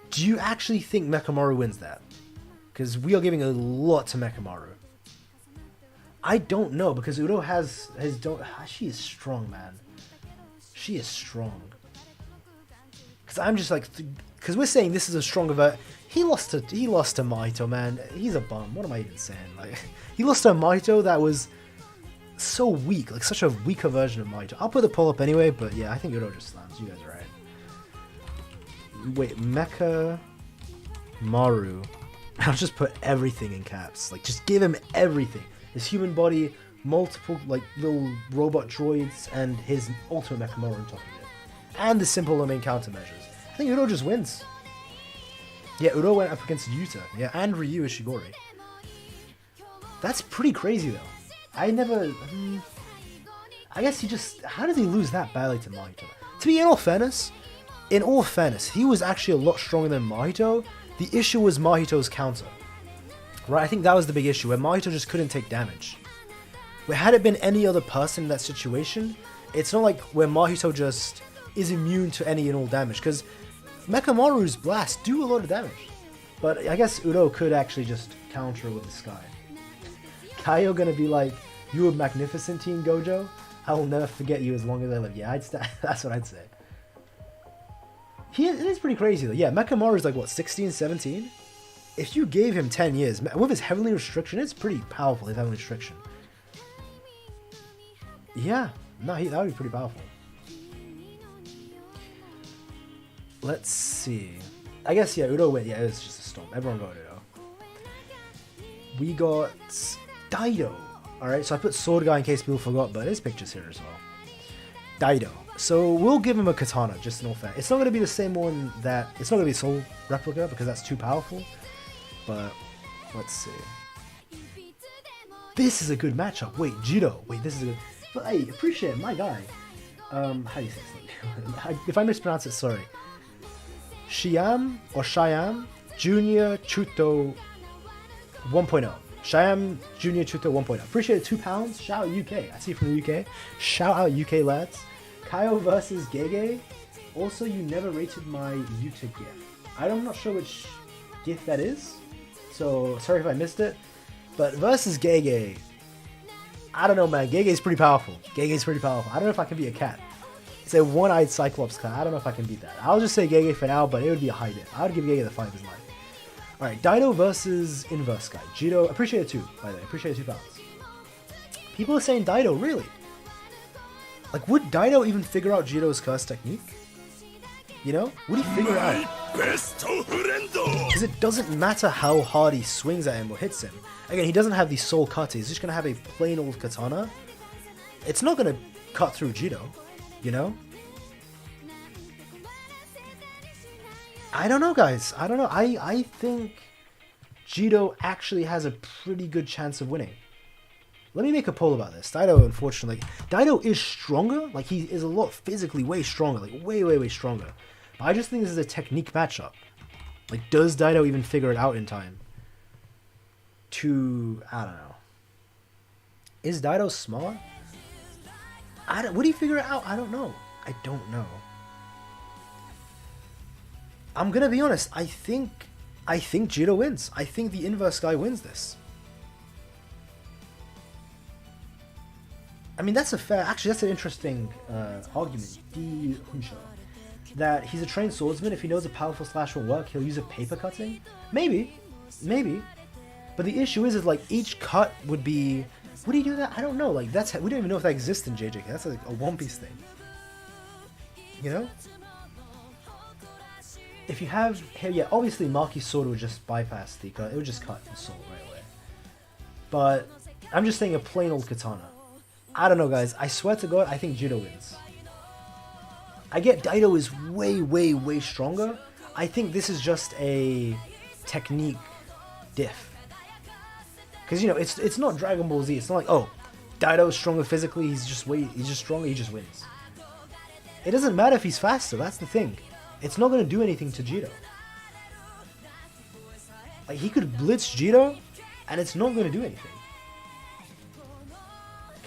Do you actually think Mekamaru wins that? Because we are giving a lot to Mekamaru. I don't know, because Udo has she is strong, man. She is strong. Because I'm just like, because we're saying this is a stronger version. He lost to Mahito, man. He's a bum. What am I even saying? Like, he lost to a Mahito that was so weak, like such a weaker version of Mahito. I'll put the poll up anyway, but yeah, I think Udo just slams. You guys are right. Wait, Mecha Maru. I'll just put everything in caps. Like, just give him everything. His human body, multiple like little robot droids, and his ultimate Mekamaru on top of it. And the simple domain countermeasures. I think Udo just wins. Yeah, Udo went up against Yuta. Yeah, and Ryu Ishigori. That's pretty crazy, though. I guess he just... How did he lose that badly to Mahito? To be in all fairness, in all fairness, he was actually a lot stronger than Mahito. The issue was Mahito's counter. Right, I think that was the big issue, where Mahito just couldn't take damage. Where had it been any other person in that situation, it's not like where Mahito just is immune to any and all damage, because Mechamaru's blasts do a lot of damage. But I guess Udo could actually just counter with the sky. Kaiyo gonna be like, "You were magnificent, Team Gojo. I will never forget you as long as I live." Yeah, that's what I'd say. It is pretty crazy though. Yeah, Mechamaru's like what, 16, 17? If you gave him 10 years with his heavenly restriction, it's pretty powerful. His heavenly restriction. Yeah, no, that would be pretty powerful. Let's see. I guess yeah, Udo went. Yeah, it was just a storm. Everyone voted Udo. We got Daido. Alright, so I put Sword Guy in case people forgot, but his picture's here as well. Daido. So we'll give him a katana, just in all fair. It's not going to be the same one that... It's not going to be Soul Replica, because that's too powerful. But, let's see. This is a good matchup. Wait, Jido. Wait, this is a good... But hey, appreciate it, my guy. How do you say it? If I mispronounce it, sorry. Shiam, or Shyam, Junior Chuto 1.0. Shyam Junior Chuto 1.0. Appreciate it, £2. Shout out UK. I see you from the UK. Shout out UK lads. Kaiyo versus Gege. Also, you never rated my Yuta gift. I'm not sure which gift that is, so sorry if I missed it. But versus Gege, I don't know, man. Gege's pretty powerful. Gege's pretty powerful. I don't know if I can beat a cat. It's a one-eyed Cyclops cat. I don't know if I can beat that. I'll just say Gege for now, but it would be a high diff. I would give Gege the fight of his life. Alright, Daido versus Inverse Guy. Jido, appreciate it too, by the way. Appreciate it £2. People are saying Daido, really? Like, would Daido even figure out Jido's curse technique? You know? Would he figure it out? Because it doesn't matter how hard he swings at him or hits him. Again, he doesn't have the soul cutter. He's just going to have a plain old katana. It's not going to cut through Jido, you know? I don't know, guys. I don't know. I think Jido actually has a pretty good chance of winning. Let me make a poll about this. Daido, unfortunately, Daido is stronger. Like, he is a lot physically way stronger. Like, way, way, way stronger. But I just think this is a technique matchup. Like, does Daido even figure it out in time? I don't know. Is Daido smart? Would he figure it out? I don't know. I don't know. I'm gonna be honest. I think Jido wins. I think the Inverse Guy wins this. I mean, that's an interesting argument. That he's a trained swordsman. If he knows a powerful slash will work, he'll use a paper cutting. Maybe. But the issue is like each cut would be. Would he do that? I don't know. Like we don't even know if that exists in JJK. That's like a One Piece thing. You know. If you have here, yeah, obviously Maki's sword would just bypass the cut. It would just cut the soul right away. But I'm just saying a plain old katana. I don't know, guys. I swear to God, I think Jido wins. I get Daido is way, way, way stronger. I think this is just a technique diff. Because, you know, it's not Dragon Ball Z. It's not like, oh, Daido's stronger physically. He's just stronger. He just wins. It doesn't matter if he's faster. That's the thing. It's not going to do anything to Jido. Like, he could blitz Jido, and it's not going to do anything.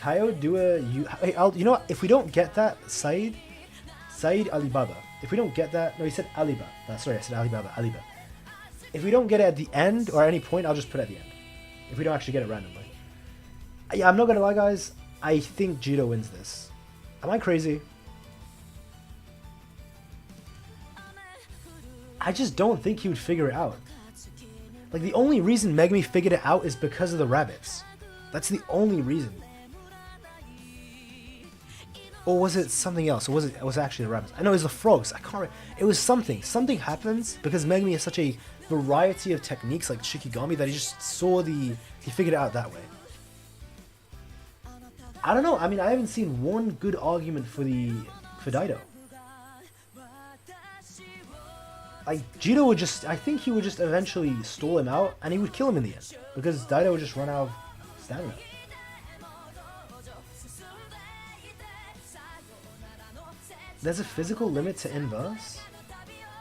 Kaiyo, you know what? If we don't get that, Said Alibaba. If we don't get that, no, he said Alibaba. Sorry, I said Alibaba. If we don't get it at the end or at any point, I'll just put it at the end. If we don't actually get it randomly. Yeah, I'm not gonna lie, guys. I think Jido wins this. Am I crazy? I just don't think he would figure it out. Like, the only reason Megumi figured it out is because of the rabbits. That's the only reason. Or was it something else? Or was it actually the rabbits? I know it was the frogs. I can't remember. It was something. Something happens because Megumi has such a variety of techniques like Shikigami that he just he figured it out that way. I don't know. I mean, I haven't seen one good argument for Daido. Like, Jido would I think he would just eventually stall him out and he would kill him in the end. Because Daido would just run out of stamina. There's a physical limit to inverse?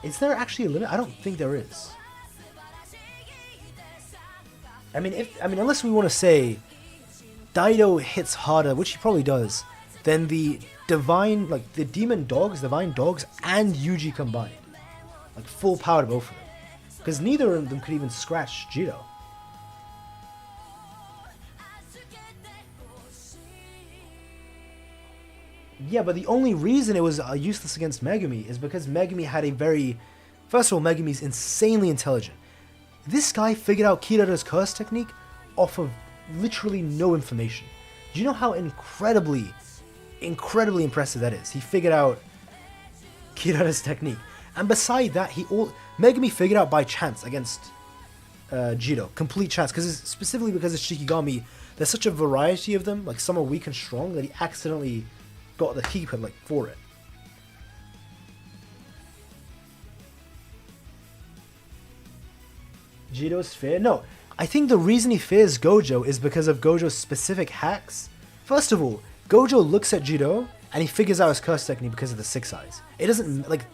Is there actually a limit? I don't think there is. I mean, unless we want to say Daido hits harder, which he probably does, than the divine, like the divine dogs, and Yuji combined. Like full power to both of them. Because neither of them could even scratch Jito. Yeah, but the only reason it was useless against Megumi is because Megumi had a very... First of all, Megumi's insanely intelligent. This guy figured out Kirara's curse technique off of literally no information. Do you know how incredibly impressive that is? He figured out Kirara's technique. And beside that, Megumi figured out by chance against Jito. Complete chance. Specifically because of Shikigami, there's such a variety of them. Like some are weak and strong that he accidentally got the keeper like for it. Jito's fear? No. I think the reason he fears Gojo is because of Gojo's specific hacks. First of all, Gojo looks at Jito and he figures out his curse technique because of the 6 eyes. It doesn't, like,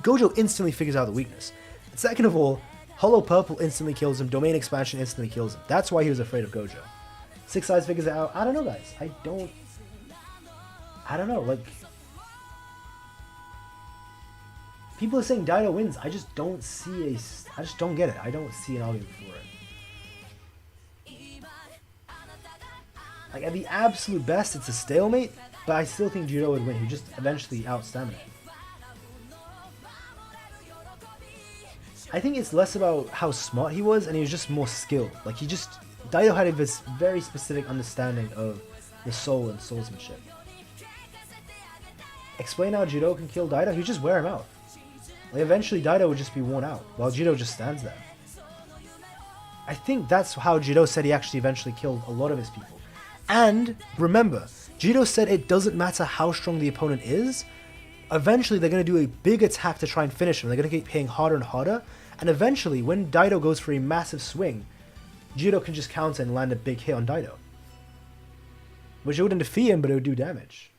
Gojo instantly figures out the weakness. And second of all, Hollow Purple instantly kills him, Domain Expansion instantly kills him. That's why he was afraid of Gojo. 6 eyes figures it out. I don't know, guys. I don't know, like... People are saying Daido wins. I just don't see I just don't get it. I don't see an argument for it. Like, at the absolute best, it's a stalemate, but I still think Jito would win. He just eventually out-stamina. I think it's less about how smart he was, and he was just more skilled. Like, Daido had a very specific understanding of the soul and soulsmanship. Explain how Jito can kill Daido? He'd just wear him out. Like, eventually Daido would just be worn out, while Jito just stands there. I think that's how Jito said he actually eventually killed a lot of his people. And, remember, Jito said it doesn't matter how strong the opponent is, eventually they're going to do a big attack to try and finish him. They're going to keep hitting harder and harder, and eventually, when Daido goes for a massive swing, Jito can just counter and land a big hit on Daido. Which it wouldn't defeat him, but it would do damage.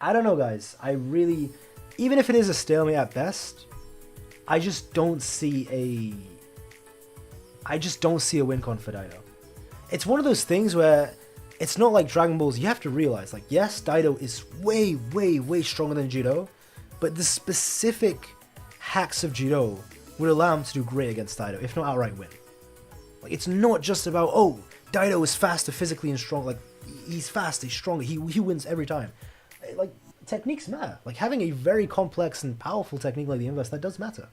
I don't know, guys. Even if it is a stalemate at best, I just don't see a win con for Daido. It's one of those things where it's not like Dragon Balls. You have to realize, like, yes, Daido is way, way, way stronger than Jito, but the specific hacks of Jito would allow him to do great against Daido, if not outright win. Like, it's not just about, oh, Daido is faster physically and strong. Like, he's fast, he's stronger, he wins every time. Like, techniques matter. Like, having a very complex and powerful technique like the inverse, that does matter.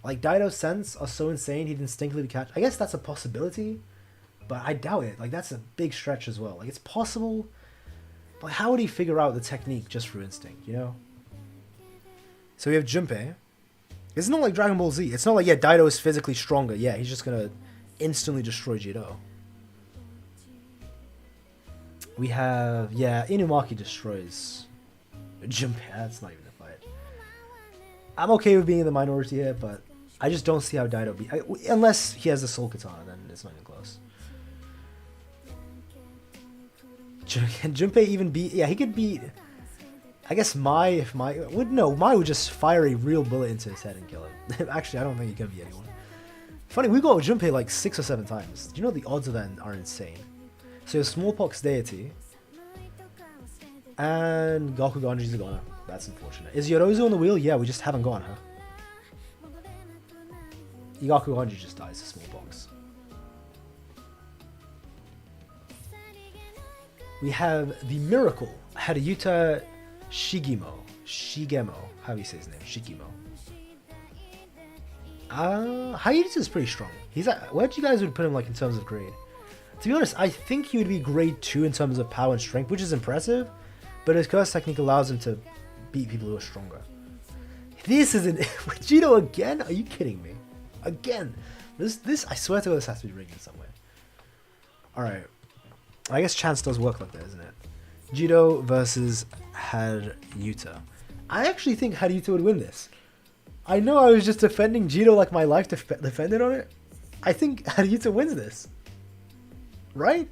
Like, Daido's sense are so insane he'd instinctively catch. I guess that's a possibility, but I doubt it. Like, that's a big stretch as well. Like, it's possible, but how would he figure out the technique just through instinct, you know? So we have Junpei. It's not like Dragon Ball Z. It's not like, yeah, Daido is physically stronger. Yeah, he's just gonna instantly destroy Jito. We have, yeah, Inumaki destroys Junpei. That's not even a fight. I'm okay with being in the minority here, but I just don't see how Daido unless he has the Soul Katana, then it's not even close. Can Junpei even beat? Yeah, he could beat. I guess Mai would just fire a real bullet into his head and kill him. Actually, I don't think he can beat anyone. Funny, we got Junpei like 6 or 7 times. Do you know the odds of that are insane? So you have Smallpox Deity. And Gakuganji's a goner. That's unfortunate. Is Yorozu on the wheel? Yeah, we just haven't gone, huh? Gakuganji just dies to Smallpox. We have the Miracle. Yuta Shigemo. How do you say his name? Shigemo. Hayuta is pretty strong. Where do you guys would put him like in terms of grade? To be honest, I think he would be grade 2 in terms of power and strength, which is impressive, but his curse technique allows him to beat people who are stronger. This isn't Jito again? Are you kidding me? Again? This I swear to God, this has to be rigged in some way. Alright. I guess chance does work like that, isn't it? Jito versus Yuta. I actually think Yuta would win this. I know I was just defending Jito like my life depended on it. I think Yuta wins this. Right?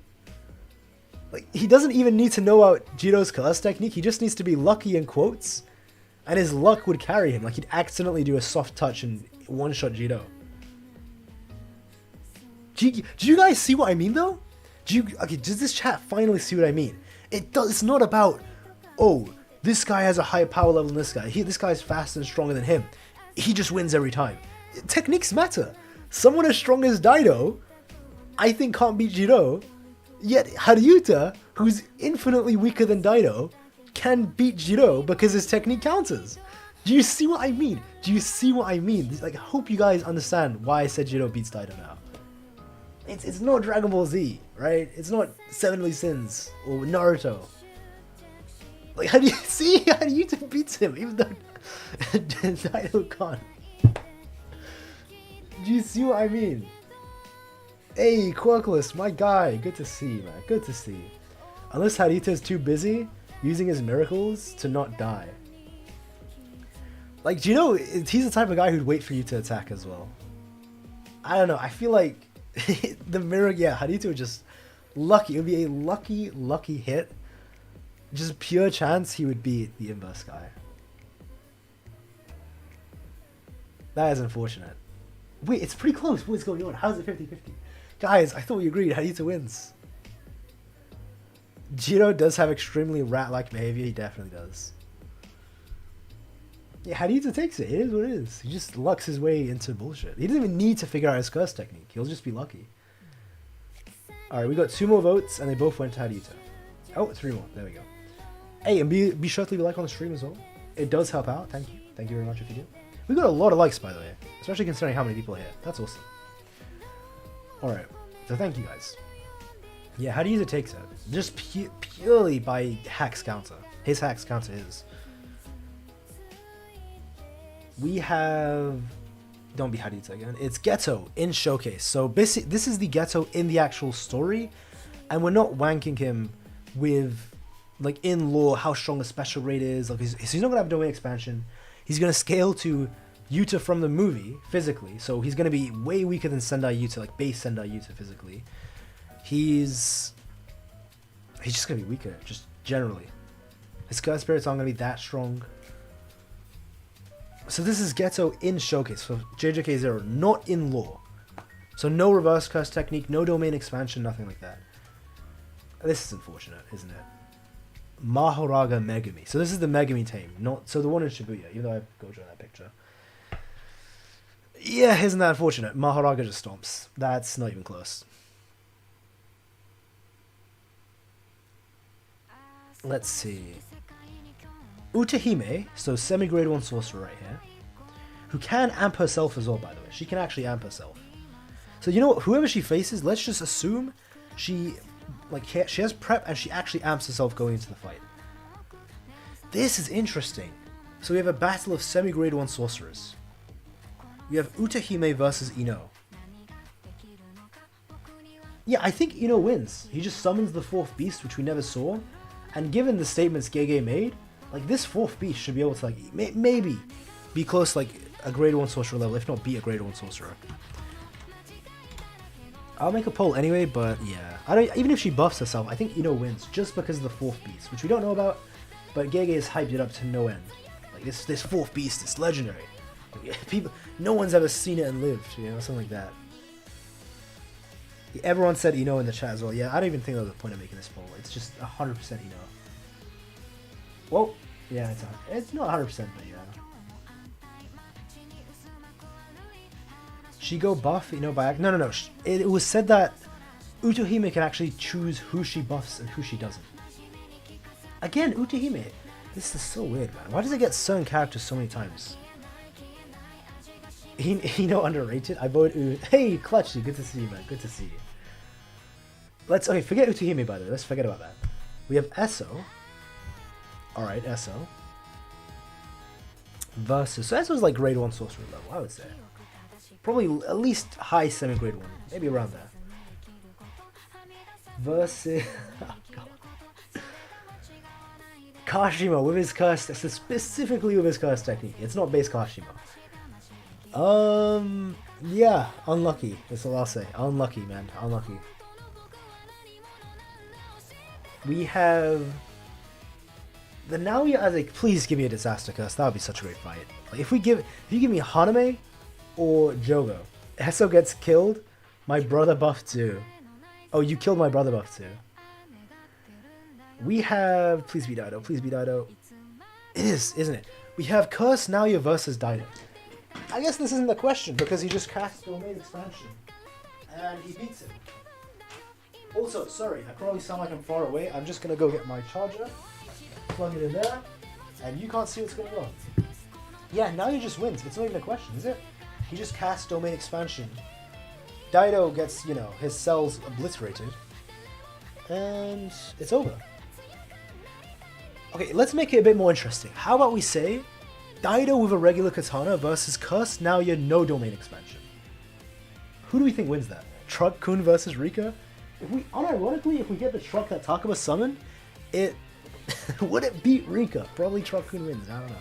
Like, he doesn't even need to know about Jiro's curse technique. He just needs to be lucky in quotes, and his luck would carry him. Like, he'd accidentally do a soft touch and one-shot Jiro. Do you guys see what I mean, though? Okay, does this chat finally see what I mean? It's not about, oh, this guy has a higher power level than this guy. This guy's faster and stronger than him. He just wins every time. Techniques matter. Someone as strong as Daido, I think, can't beat Jiro. Yet Haruta, who's infinitely weaker than Daido, can beat Jiro because his technique counters. Do you see what I mean? Do you see what I mean? Like, I hope you guys understand why I said Jiro beats Daido now. It's not Dragon Ball Z, right? It's not Seven Deadly Sins or Naruto. Like, how do you see? Haruta beats him, even though Daido can't. Do you see what I mean? Hey, Quirkless, my guy. Good to see you, man. Good to see you. Unless Harita's too busy using his miracles to not die. Like, do you know, he's the type of guy who'd wait for you to attack as well. I don't know. I feel like the mirror, yeah, Haruta would just lucky. It would be a lucky hit. Just pure chance he would beat the inverse guy. That is unfortunate. Wait, it's pretty close. What's going on? How's it 50-50? Guys, I thought we agreed. Haruta wins. Jiro does have extremely rat-like behavior. He definitely does. Yeah, Haruta takes it. It is what it is. He just lucks his way into bullshit. He doesn't even need to figure out his curse technique. He'll just be lucky. Alright, we got 2 more votes, and they both went to Haruta. Oh, 3 more. There we go. Hey, and be sure to leave a like on the stream as well. It does help out. Thank you. Thank you very much if you do. We got a lot of likes, by the way. Especially considering how many people are here. That's awesome. Alright, so thank you guys. Yeah, Haruta takes it. Just purely by Hack's counter. His Hack's counter is. We have... Don't be Haruta again. It's Geto in Showcase. So basically, this is the Geto in the actual story. And we're not wanking him with, like, in lore, how strong a special rate is. Like, he's not going to have domain expansion. He's going to scale to Yuta from the movie, physically. So he's going to be way weaker than Sendai Yuta, like base Sendai Yuta physically. He's just going to be weaker, just generally. His curse spirits aren't going to be that strong. So this is Geto in Showcase for JJK 0, not in lore. So no reverse curse technique, no domain expansion, nothing like that. This is unfortunate, isn't it? Mahoraga Megumi. So this is the Megumi team, not so the one in Shibuya, even though I have Gojo in that picture. Yeah, isn't that unfortunate? Mahoraga just stomps. That's not even close. Let's see. Utahime, so semi-grade 1 sorcerer right here, who can amp herself as well, by the way. She can actually amp herself. So you know what? Whoever she faces, let's just assume she has prep and she actually amps herself going into the fight. This is interesting. So we have a battle of semi-grade 1 sorcerers. We have Utahime versus Ino. Yeah, I think Ino wins. He just summons the 4th beast, which we never saw. And given the statements Gege made, like, this 4th beast should be able to, like, maybe be close to, like, a grade 1 sorcerer level, if not beat a grade 1 sorcerer. I'll make a poll anyway, but yeah. Even if she buffs herself, I think Ino wins just because of the 4th beast, which we don't know about, but Gege has hyped it up to no end. Like, this 4th beast is legendary. Like, no one's ever seen it and lived, you know, something like that. Everyone said Ino in the chat as well. Yeah, I don't even think there was a point of making this poll. It's just 100% Ino. Well, yeah, it's not 100%, but yeah. She go buff, you know, by... No. It was said that Utahime can actually choose who she buffs and who she doesn't. Again, Utahime. This is so weird, man. Why does it get certain characters so many times? You know, underrated? I voted Hey, Clutchy, good to see you, man. Good to see you. Okay, forget Utahime, by the way. Let's forget about that. We have Esso. Alright, Esso. Versus... So Esso's like grade 1 sorcerer level, I would say. Probably at least high semi-grade 1. Maybe around there. Versus... Oh, God. Kashimo with his curse... Specifically with his curse technique. It's not base Kashimo. Yeah, unlucky. That's all I'll say. Unlucky, man. Unlucky. We have the Naoya as a please give me a disaster curse. That would be such a great fight. Like if you give me Haname or Jogo, Eso gets killed. My brother buff too. Oh, you killed my brother buff too. We have please be Dido. Please be Dido. It is, isn't it? We have Curse Naoya versus Dido. I guess this isn't the question because he just cast Domain Expansion and he beats him. Also, sorry, I probably sound like I'm far away. I'm just gonna go get my charger, plug it in there, and you can't see what's going on. Yeah, now he just wins. It's not even a question, is it? He just casts Domain Expansion. Dido gets, you know, his cells obliterated, and it's over. Okay, let's make it a bit more interesting. How about we say Dido with a regular katana versus Curse Naoya no Domain Expansion? Who do we think wins that? Truck-kun versus Rika? Unironically, if we get the truck that Takuma summoned, it would it beat Rika? Probably Truck-kun wins, I don't know.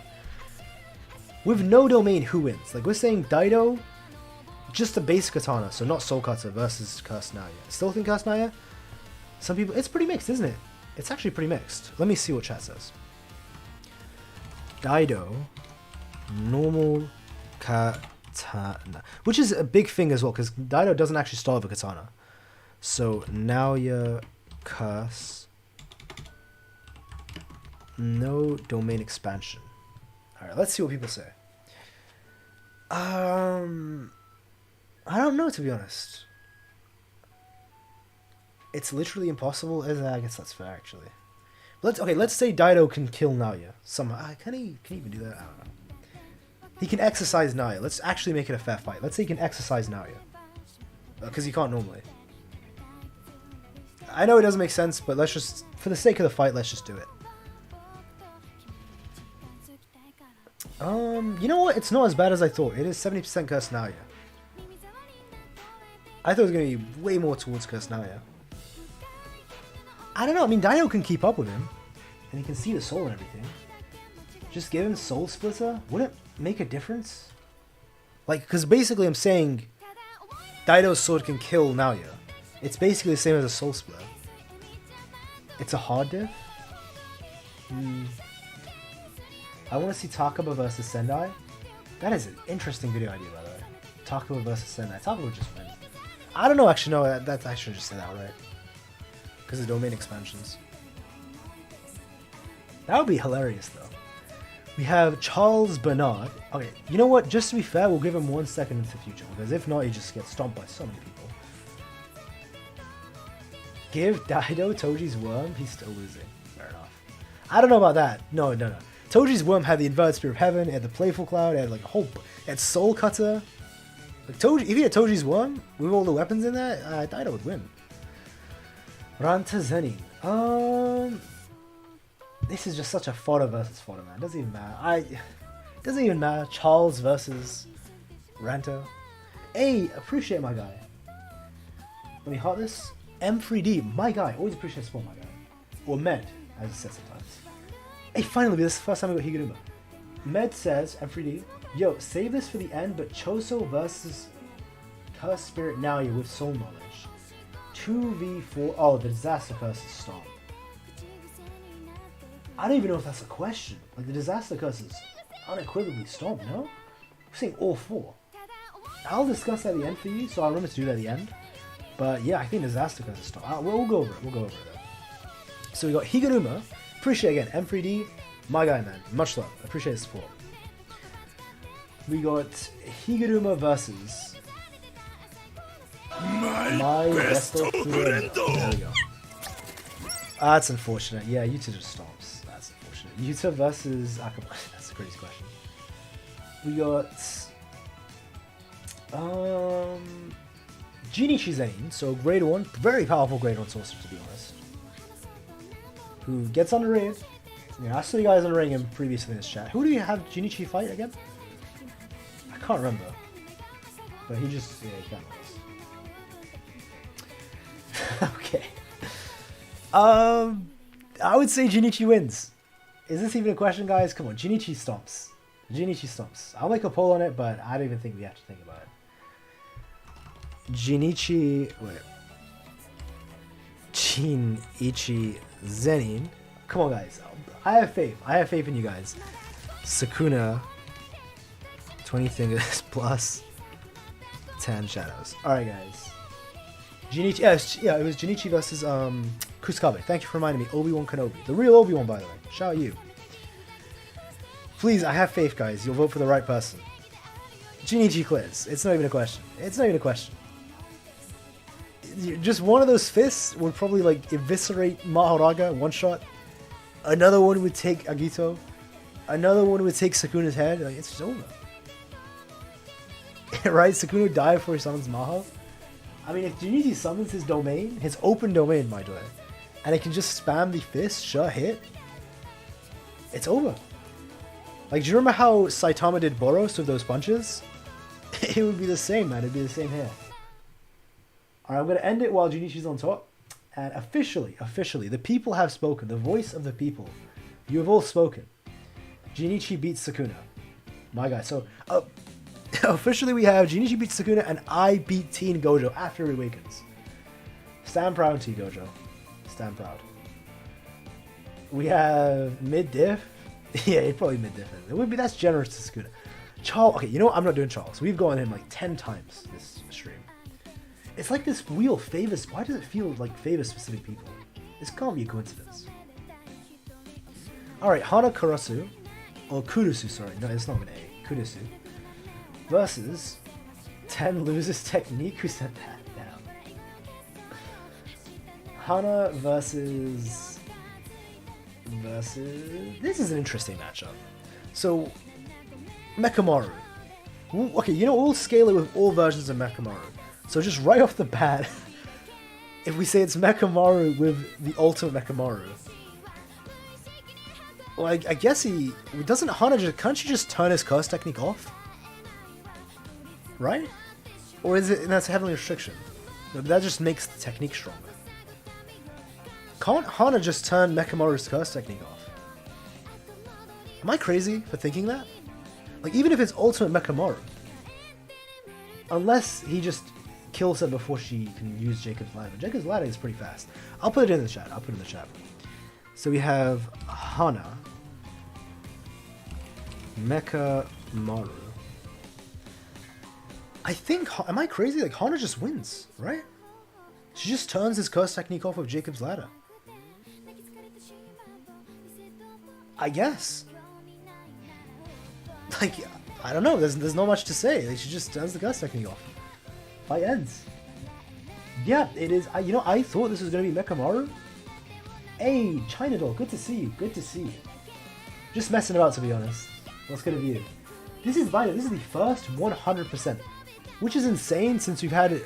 With no domain, who wins? Like, we're saying Dido, just a base katana, so not Soul Cutter versus Curse Naoya. Still think Curse Naoya? Some people, it's pretty mixed, isn't it? It's actually pretty mixed. Let me see what chat says. Dido, normal katana, which is a big thing as well, because Dido doesn't actually start with a katana. So Naoya Curse, no domain expansion. All right, let's see what people say. I don't know, to be honest. It's literally impossible. I guess that's fair, actually. Let's say Dido can kill Naoya somehow. Can he even do that? I don't know. He can exercise Naoya. Let's actually make it a fair fight. Let's say he can exercise Naoya, because he can't normally. I know it doesn't make sense, but let's just, for the sake of the fight, let's just do it. You know what? It's not as bad as I thought. It is 70% Curse Naoya. I thought it was going to be way more towards Curse Naoya. I don't know. I mean, Dido can keep up with him, and he can see the soul and everything. Just give him Soul Splitter. Would it make a difference? Like, because basically I'm saying Dido's sword can kill Naoya. It's basically the same as a Soul Splitter. It's a hard diff. I want to see Takuma versus Sendai. That is an interesting video idea, by the way. Takuma versus Sendai. Takuma would just win. I don't know, actually, no, that's I should just say that right. Because of domain expansions. That would be hilarious, though. We have Charles Bernard. Okay, you know what? Just to be fair, we'll give him 1 second into the future. Because if not, he just gets stomped by so many people. Give Dido Toji's worm? He's still losing. Fair enough. I don't know about that. No. Toji's worm had the inverted Spear of Heaven, it had the Playful Cloud, it had like a whole... It had Soul Cutter. Like, if he had Toji's worm, with all the weapons in there, Dido would win. Rantazenin. This is just such a fodder versus fodder, man. Doesn't even matter. Doesn't even matter. Charles versus Ranto. Hey, appreciate my guy. Let me heart this. M3D, my guy. Always appreciate support, my guy. Or Med, as it says sometimes. Hey, finally, this is the first time I got Higuruma. Med says, M3D, yo, save this for the end, but Choso versus Curse Spirit Naoya with Soul Knowledge. 2v4. Oh, the Disaster Curse is Stomp. I don't even know if that's a question. Like, the Disaster Curse is unequivocally Stomp, no? We're saying all 4. I'll discuss that at the end for you, so I'll remember to do that at the end. But yeah, I think Disaster Curse is Stomp. We'll go over it. We'll go over it though. So we got Higuruma. Appreciate again, M3D, my guy, man. Much love. Appreciate the support. We got Higuruma versus my best of There we go. That's unfortunate. Yeah, Yuta just stomps. That's unfortunate. Yuta versus Akuma. That's the crazy question. We got Jinichi Zain, so grade 1, very powerful grade 1 sorcerer to be honest. Who gets underrated. Yeah, I saw you guys underrating him previously in this chat. Who do you have Jinichi fight again? I can't remember. But he just, yeah, he can't. Okay. I would say Jinichi wins. Is this even a question, guys? Come on, Jinichi stomps. Jinichi stomps. I'll make a poll on it, but I don't even think we have to think about it. Jinichi... Wait. Jinichi Zenin. Come on, guys. I have faith. I have faith in you guys. Sukuna. 20 fingers plus 10 shadows. Alright, guys. Junichi, yeah, it was Junichi versus Kusakabe. Thank you for reminding me. Obi-Wan Kenobi. The real Obi-Wan, by the way. Shout out you. Please, I have faith, guys. You'll vote for the right person. Junichi clears. It's not even a question. It's not even a question. Just one of those fists would probably, like, eviscerate Mahoraga one shot. Another one would take Agito. Another one would take Sukuna's head. Like, it's just over. Right? Sukuna would die before he summons Maho. I mean, if Junichi summons his domain, his open domain, by the way, and it can just spam the fist, shut, hit, it's over. Like, do you remember how Saitama did Boros with those punches? It would be the same, man. It'd be the same here. Alright, I'm going to end it while Junichi's on top. And officially, the people have spoken. The voice of the people. You have all spoken. Junichi beats Sukuna. My guy. So, officially we have Junichi beats Sukuna and I beat Teen Gojo after he awakens. Stand proud, Teen Gojo. Stand proud. We have mid-diff. Yeah, it's probably mid-diff. It would be, that's generous to Sukuna. Charles, okay, you know what? I'm not doing Charles. We've gone him like 10 times this stream. It's like this wheel favors, why does it feel like favors specific people? This can't be a coincidence. Alright, Hana Karasu, or Kurusu, sorry, no, it's not an A, Kurusu, versus 10 loses technique. Who said that? Damn. Hana versus... This is an interesting matchup. So, Mechamaru. Okay, you know, we'll scale it with all versions of Mechamaru. So just right off the bat, if we say it's Mechamaru with the ultimate Mechamaru, well, I guess he... Doesn't Hana just... Can't she just turn his curse technique off? Right? Or is it... That's a heavenly restriction. No, that just makes the technique stronger. Can't Hana just turn Mechamaru's curse technique off? Am I crazy for thinking that? Like, even if it's ultimate Mechamaru, unless he just kills her before she can use Jacob's Ladder. Jacob's Ladder is pretty fast. I'll put it in the chat. So we have Hana, Mechamaru. I think, am I crazy? Like, Hana just wins, right? She just turns his curse technique off with Jacob's Ladder. I guess. Like, I don't know. There's not much to say. Like, she just turns the curse technique off. Fight ends. Yeah, it is. You know, I thought this was going to be Mechamaru. Hey, China Doll, good to see you. Good to see you. Just messing about, to be honest. What's good of you? This is the first 100%, which is insane since we've had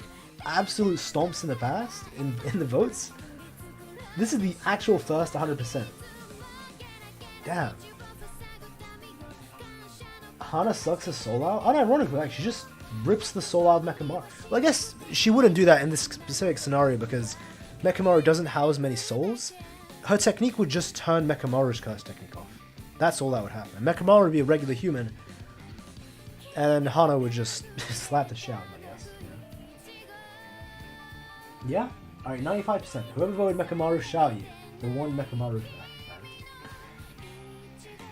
absolute stomps in the past in the votes. This is the actual first 100%. Damn. Hana sucks his soul out. Unironically, like, she just rips the soul out of Mechamaru. Well, I guess she wouldn't do that in this specific scenario because Mechamaru doesn't house many souls. Her technique would just turn Mechamaru's curse technique off. That's all that would happen. Mechamaru would be a regular human, and Hana would just slap the shit out of him, I guess. Yeah? Alright, 95%. Whoever voted Mechamaru, shout you. The one Mechamaru fan.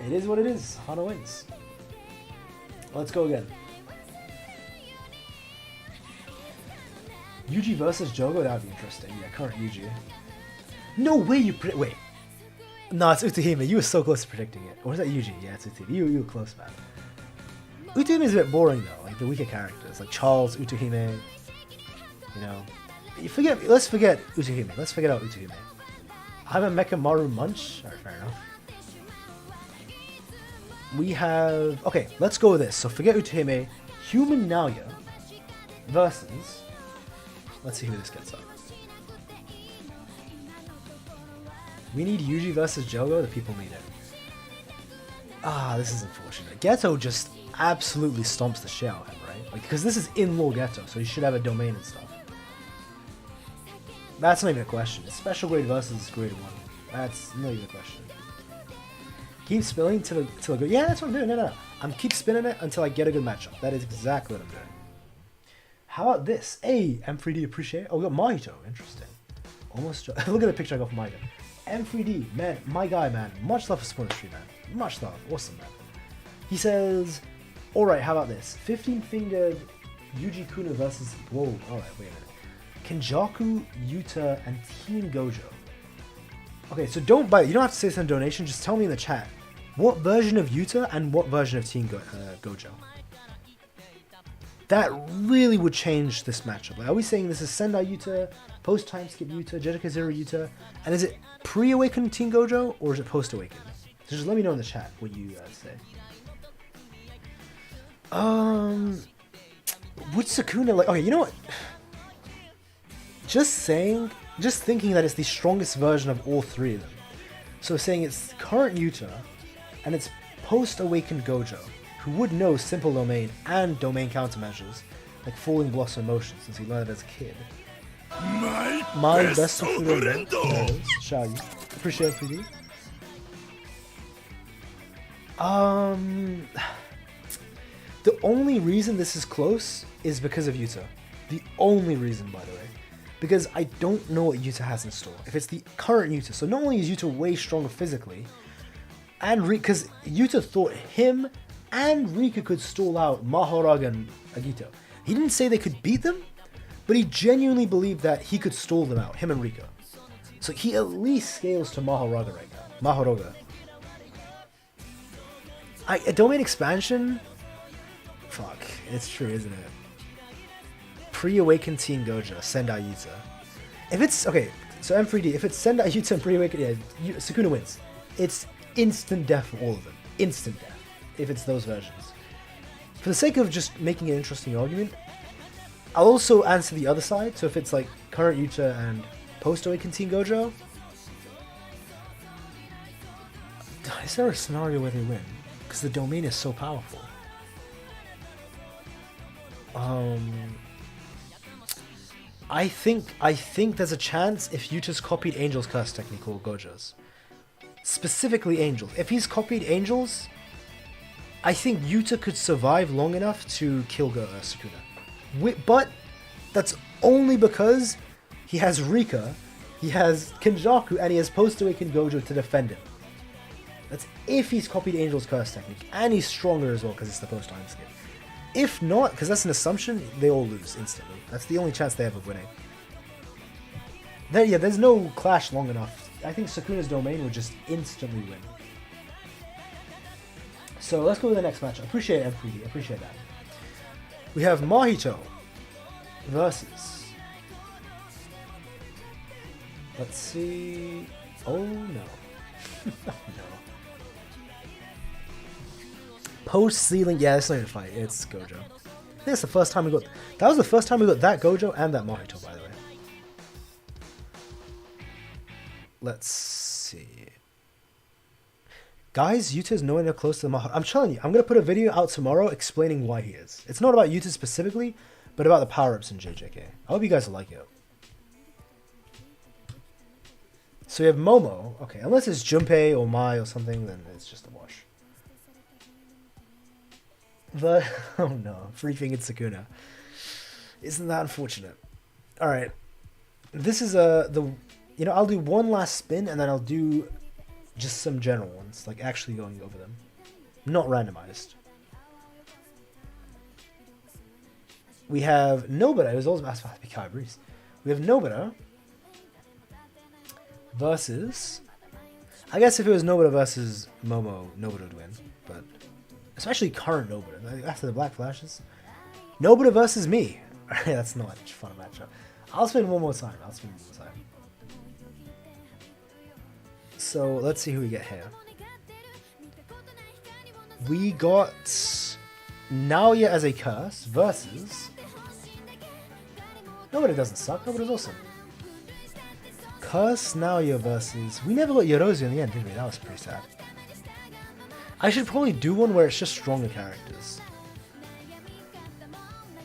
It is what it is. Hana wins. Let's go again. Yuji versus Jogo, that would be interesting. Yeah, current Yuji. No way you wait. No, it's Utahime. You were so close to predicting it. Or was that Yuji? Yeah, it's Utahime. You were close, man. Utahime is a bit boring though, like the weaker characters, like Charles, Utahime. You know, let's forget Utahime. Let's forget out Utahime. I'm a Mechamaru Munch. Alright, fair enough. We have... Okay, let's go with this. So forget Utahime. Human Naoya versus... Let's see who this gets up. We need Yuji versus Jogo. The people need it. Ah, this is unfortunate. Geto just absolutely stomps the shit out of him, right? Like, because this is in-law Geto, so he should have a domain and stuff. That's not even a question. Special grade versus grade 1. That's not even a question. Keep spinning till I go. Yeah, that's what I'm doing. No. I'm keep spinning it until I get a good matchup. That is exactly what I'm doing. How about this? Hey, M3D appreciate. Oh, we got Mahito. Interesting. Almost. Look at the picture I got from Mahito. M3D, man, my guy, man. Much love for supporting the stream, man. Much love. Awesome, man. He says, alright, how about this? 15-fingered Yuji Kuna versus... Whoa, alright, wait a minute. Kenjaku, Yuta, and Team Gojo. Okay, so don't buy it. You don't have to say some donation. Just tell me in the chat. What version of Yuta and what version of Team Gojo? That really would change this matchup. Like, are we saying this is Sendai Yuta, post-time skip Yuta, JJK Zero Yuta, and is it pre-awakened Team Gojo, or is it post-awakened? So just let me know in the chat what you say. Would Sukuna like... Okay, you know what? Just thinking that it's the strongest version of all three of them. So saying it's current Yuta, and it's post-awakened Gojo, who would know simple domain and domain countermeasures, like falling blossom motion, since he learned it as a kid. My best of Shall you? Appreciate it for you. The only reason this is close is because of Yuta. The only reason, by the way. Because I don't know what Yuta has in store. If it's the current Yuta, so not only is Yuta way stronger physically, and because Yuta thought him and Rika could stall out Mahoraga and Agito. He didn't say they could beat them, but he genuinely believed that he could stall them out, him and Rika. So he at least scales to Mahoraga right now. Mahoraga. A domain expansion? Fuck, it's true, isn't it? Pre-awakened Team Gojo, Sendai Yuta. If it's, okay, so M3D, if it's Sendai Yuta and pre-awakened, yeah, Sukuna wins. It's instant death for all of them. Instant death, if it's those versions. For the sake of just making an interesting argument, I'll also answer the other side. So if it's like current Yuta and post-awakened Team Gojo, is there a scenario where they win? Because the domain is so powerful. I think there's a chance if Yuta's copied Angel's Curse technique or Gojo's. Specifically Angels. If he's copied Angels, I think Yuta could survive long enough to kill Sukuna. But that's only because he has Rika, he has Kenjaku, and he has post-awakened Gojo to defend him. That's if he's copied Angel's Curse technique. And he's stronger as well because it's the post-time skip. If not, because that's an assumption, they all lose instantly. That's the only chance they have of winning. There's no clash long enough. I think Sukuna's domain would just instantly win. So let's go to the next match. I appreciate it, M3D. I appreciate that. We have Mahito versus... Let's see... Oh no. Oh no. Post-ceiling, yeah, it's not even a fight. It's Gojo. I think that's the first time we got... That was the first time we got that Gojo and that Mahito, by the way. Let's see. Guys, Yuta's nowhere near close to the Mahito. I'm telling you, I'm going to put a video out tomorrow explaining why he is. It's not about Yuta specifically, but about the power-ups in JJK. I hope you guys like it. So we have Momo. Okay, unless it's Junpei or Mai or something, then it's just a wash. But, oh no, free-fingered Sukuna. Isn't that unfortunate? Alright. This is I'll do one last spin and then I'll do just some general ones, like actually going over them. Not randomized. We have Nobita, who's always asked about to be KaiyoBreeze. We have Nobita versus... I guess if it was Nobita versus Momo, Nobita would win, but... Especially current Nobita, like after the Black Flashes. Nobita versus me. That's not a fun matchup. I'll spin one more time. So let's see who we get here. We got Naoya as a curse versus... Nobita doesn't suck. Nobita's awesome. Curse Naoya versus... We never got Yorozu in the end, did we? That was pretty sad. I should probably do one where it's just stronger characters.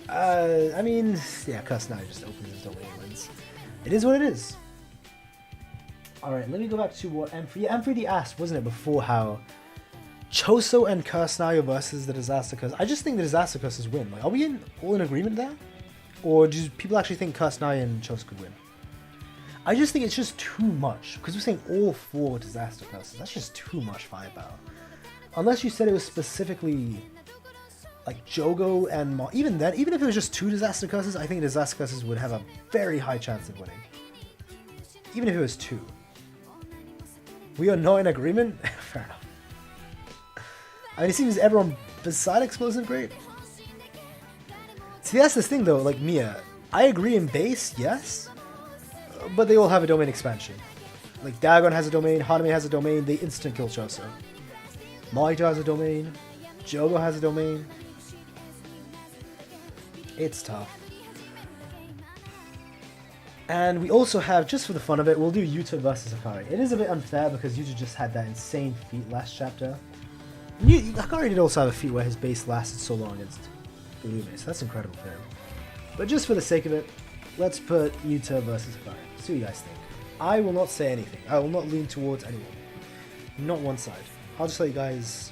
I mean, yeah, Curse Naoya just opens his domain and wins. It is what it is. Alright, let me go back to what M3D asked, wasn't it, before, how Choso and Curse Naoya versus the Disaster Curse. I just think the Disaster Curses win. Like, are we all in agreement there? Or do people actually think Curse Naoya and Choso could win? I just think it's just too much, because we're saying all 4 disaster curses. That's just too much firepower. Unless you said it was specifically like Jogo and even then, even if it was just 2 disaster curses, I think disaster curses would have a very high chance of winning. Even if it was 2. We are not in agreement? Fair enough. I mean, it seems everyone beside Explosive Great. See, that's the thing though, like Mia, I agree in base, yes, but they all have a domain expansion. Like Dagon has a domain, Hanami has a domain, they instant kill Choso. Mahito has a domain, Jogo has a domain. It's tough. And we also have, just for the fun of it, we'll do Yuta versus Hikari. It is a bit unfair because Yuta just had that insane feat last chapter. Hikari did also have a feat where his base lasted so long against Lume, so that's incredible for him. But just for the sake of it, let's put Yuta versus Hikari. See what you guys think. I will not say anything. I will not lean towards anyone. Not one side. I'll just let you guys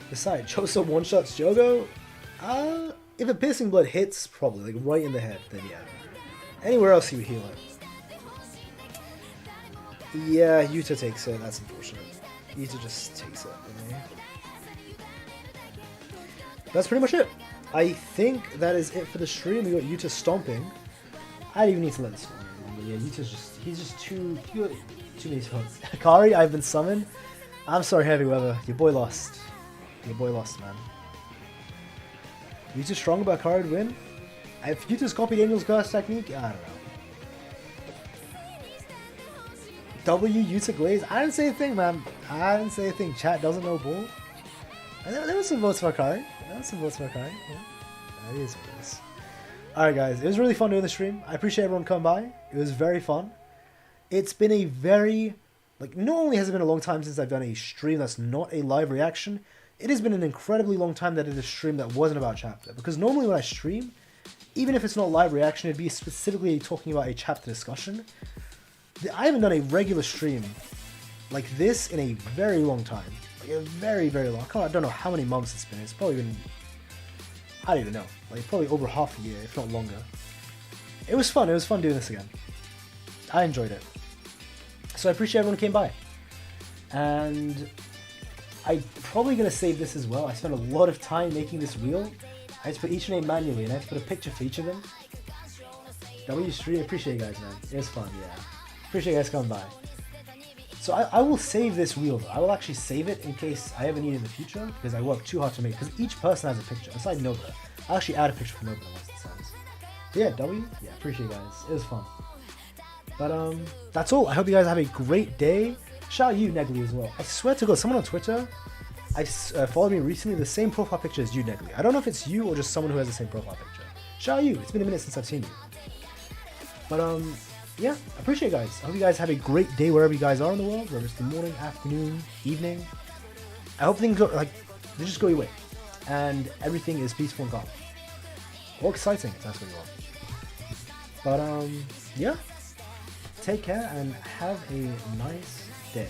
decide. Choso one-shots Jogo? If a Piercing Blood hits, probably, like right in the head, then yeah. Anywhere else he would heal it. Yeah, Yuta takes it, that's unfortunate. Yuta just takes it. That's pretty much it. I think that is it for the stream. We got Yuta stomping. I don't even need to let this go on. But yeah, he's just too many shots. Hikari, I've been summoned. I'm sorry, Heavy Weather. Your boy lost. Your boy lost, man. Yuta stronger, but Hikari would win? If Yuta's copied Angel's Curse technique, I don't know. Yuta Glaze? I didn't say a thing, man. I didn't say a thing. Chat doesn't know bull. There was some votes for Hikari. Yeah. That is what it is. Alright guys, it was really fun doing the stream. I appreciate everyone coming by. It was very fun. It's been a very, like, not only has it been a long time since I've done a stream that's not a live reaction, it has been an incredibly long time that I did a stream that wasn't about chapter. Because normally when I stream, even if it's not live reaction, it'd be specifically talking about a chapter discussion. I haven't done a regular stream like this in a very long time. Like a very, very long. I don't know how many months it's been. It's probably been, I don't even know. Like probably over half a year, if not longer. It was fun. It was fun doing this again. I enjoyed it. So I appreciate everyone who came by. And I'm probably going to save this as well. I spent a lot of time making this wheel. I had to put each name manually, and I have to put a picture for each of them. W3, appreciate you guys, man. It was fun, yeah. Appreciate you guys coming by. So I will save this wheel, though. I will actually save it in case I ever need it in the future, because I worked too hard to make it. Because each person has a picture, besides Nobita. I'll actually add a picture for Nobita once it sounds. But yeah, W, yeah, appreciate you guys. It was fun. But that's all. I hope you guys have a great day. Shout out you, Negly, as well. I swear to God, someone on Twitter followed me recently, the same profile picture as you, Negly. I don't know if it's you or just someone who has the same profile picture. Shout out you. It's been a minute since I've seen you. But yeah, I appreciate you guys. I hope you guys have a great day wherever you guys are in the world, whether it's the morning, afternoon, evening. I hope things go, like, they just go your way. And everything is peaceful and calm. Or exciting, if that's what you want. But yeah. Take care and have a nice day.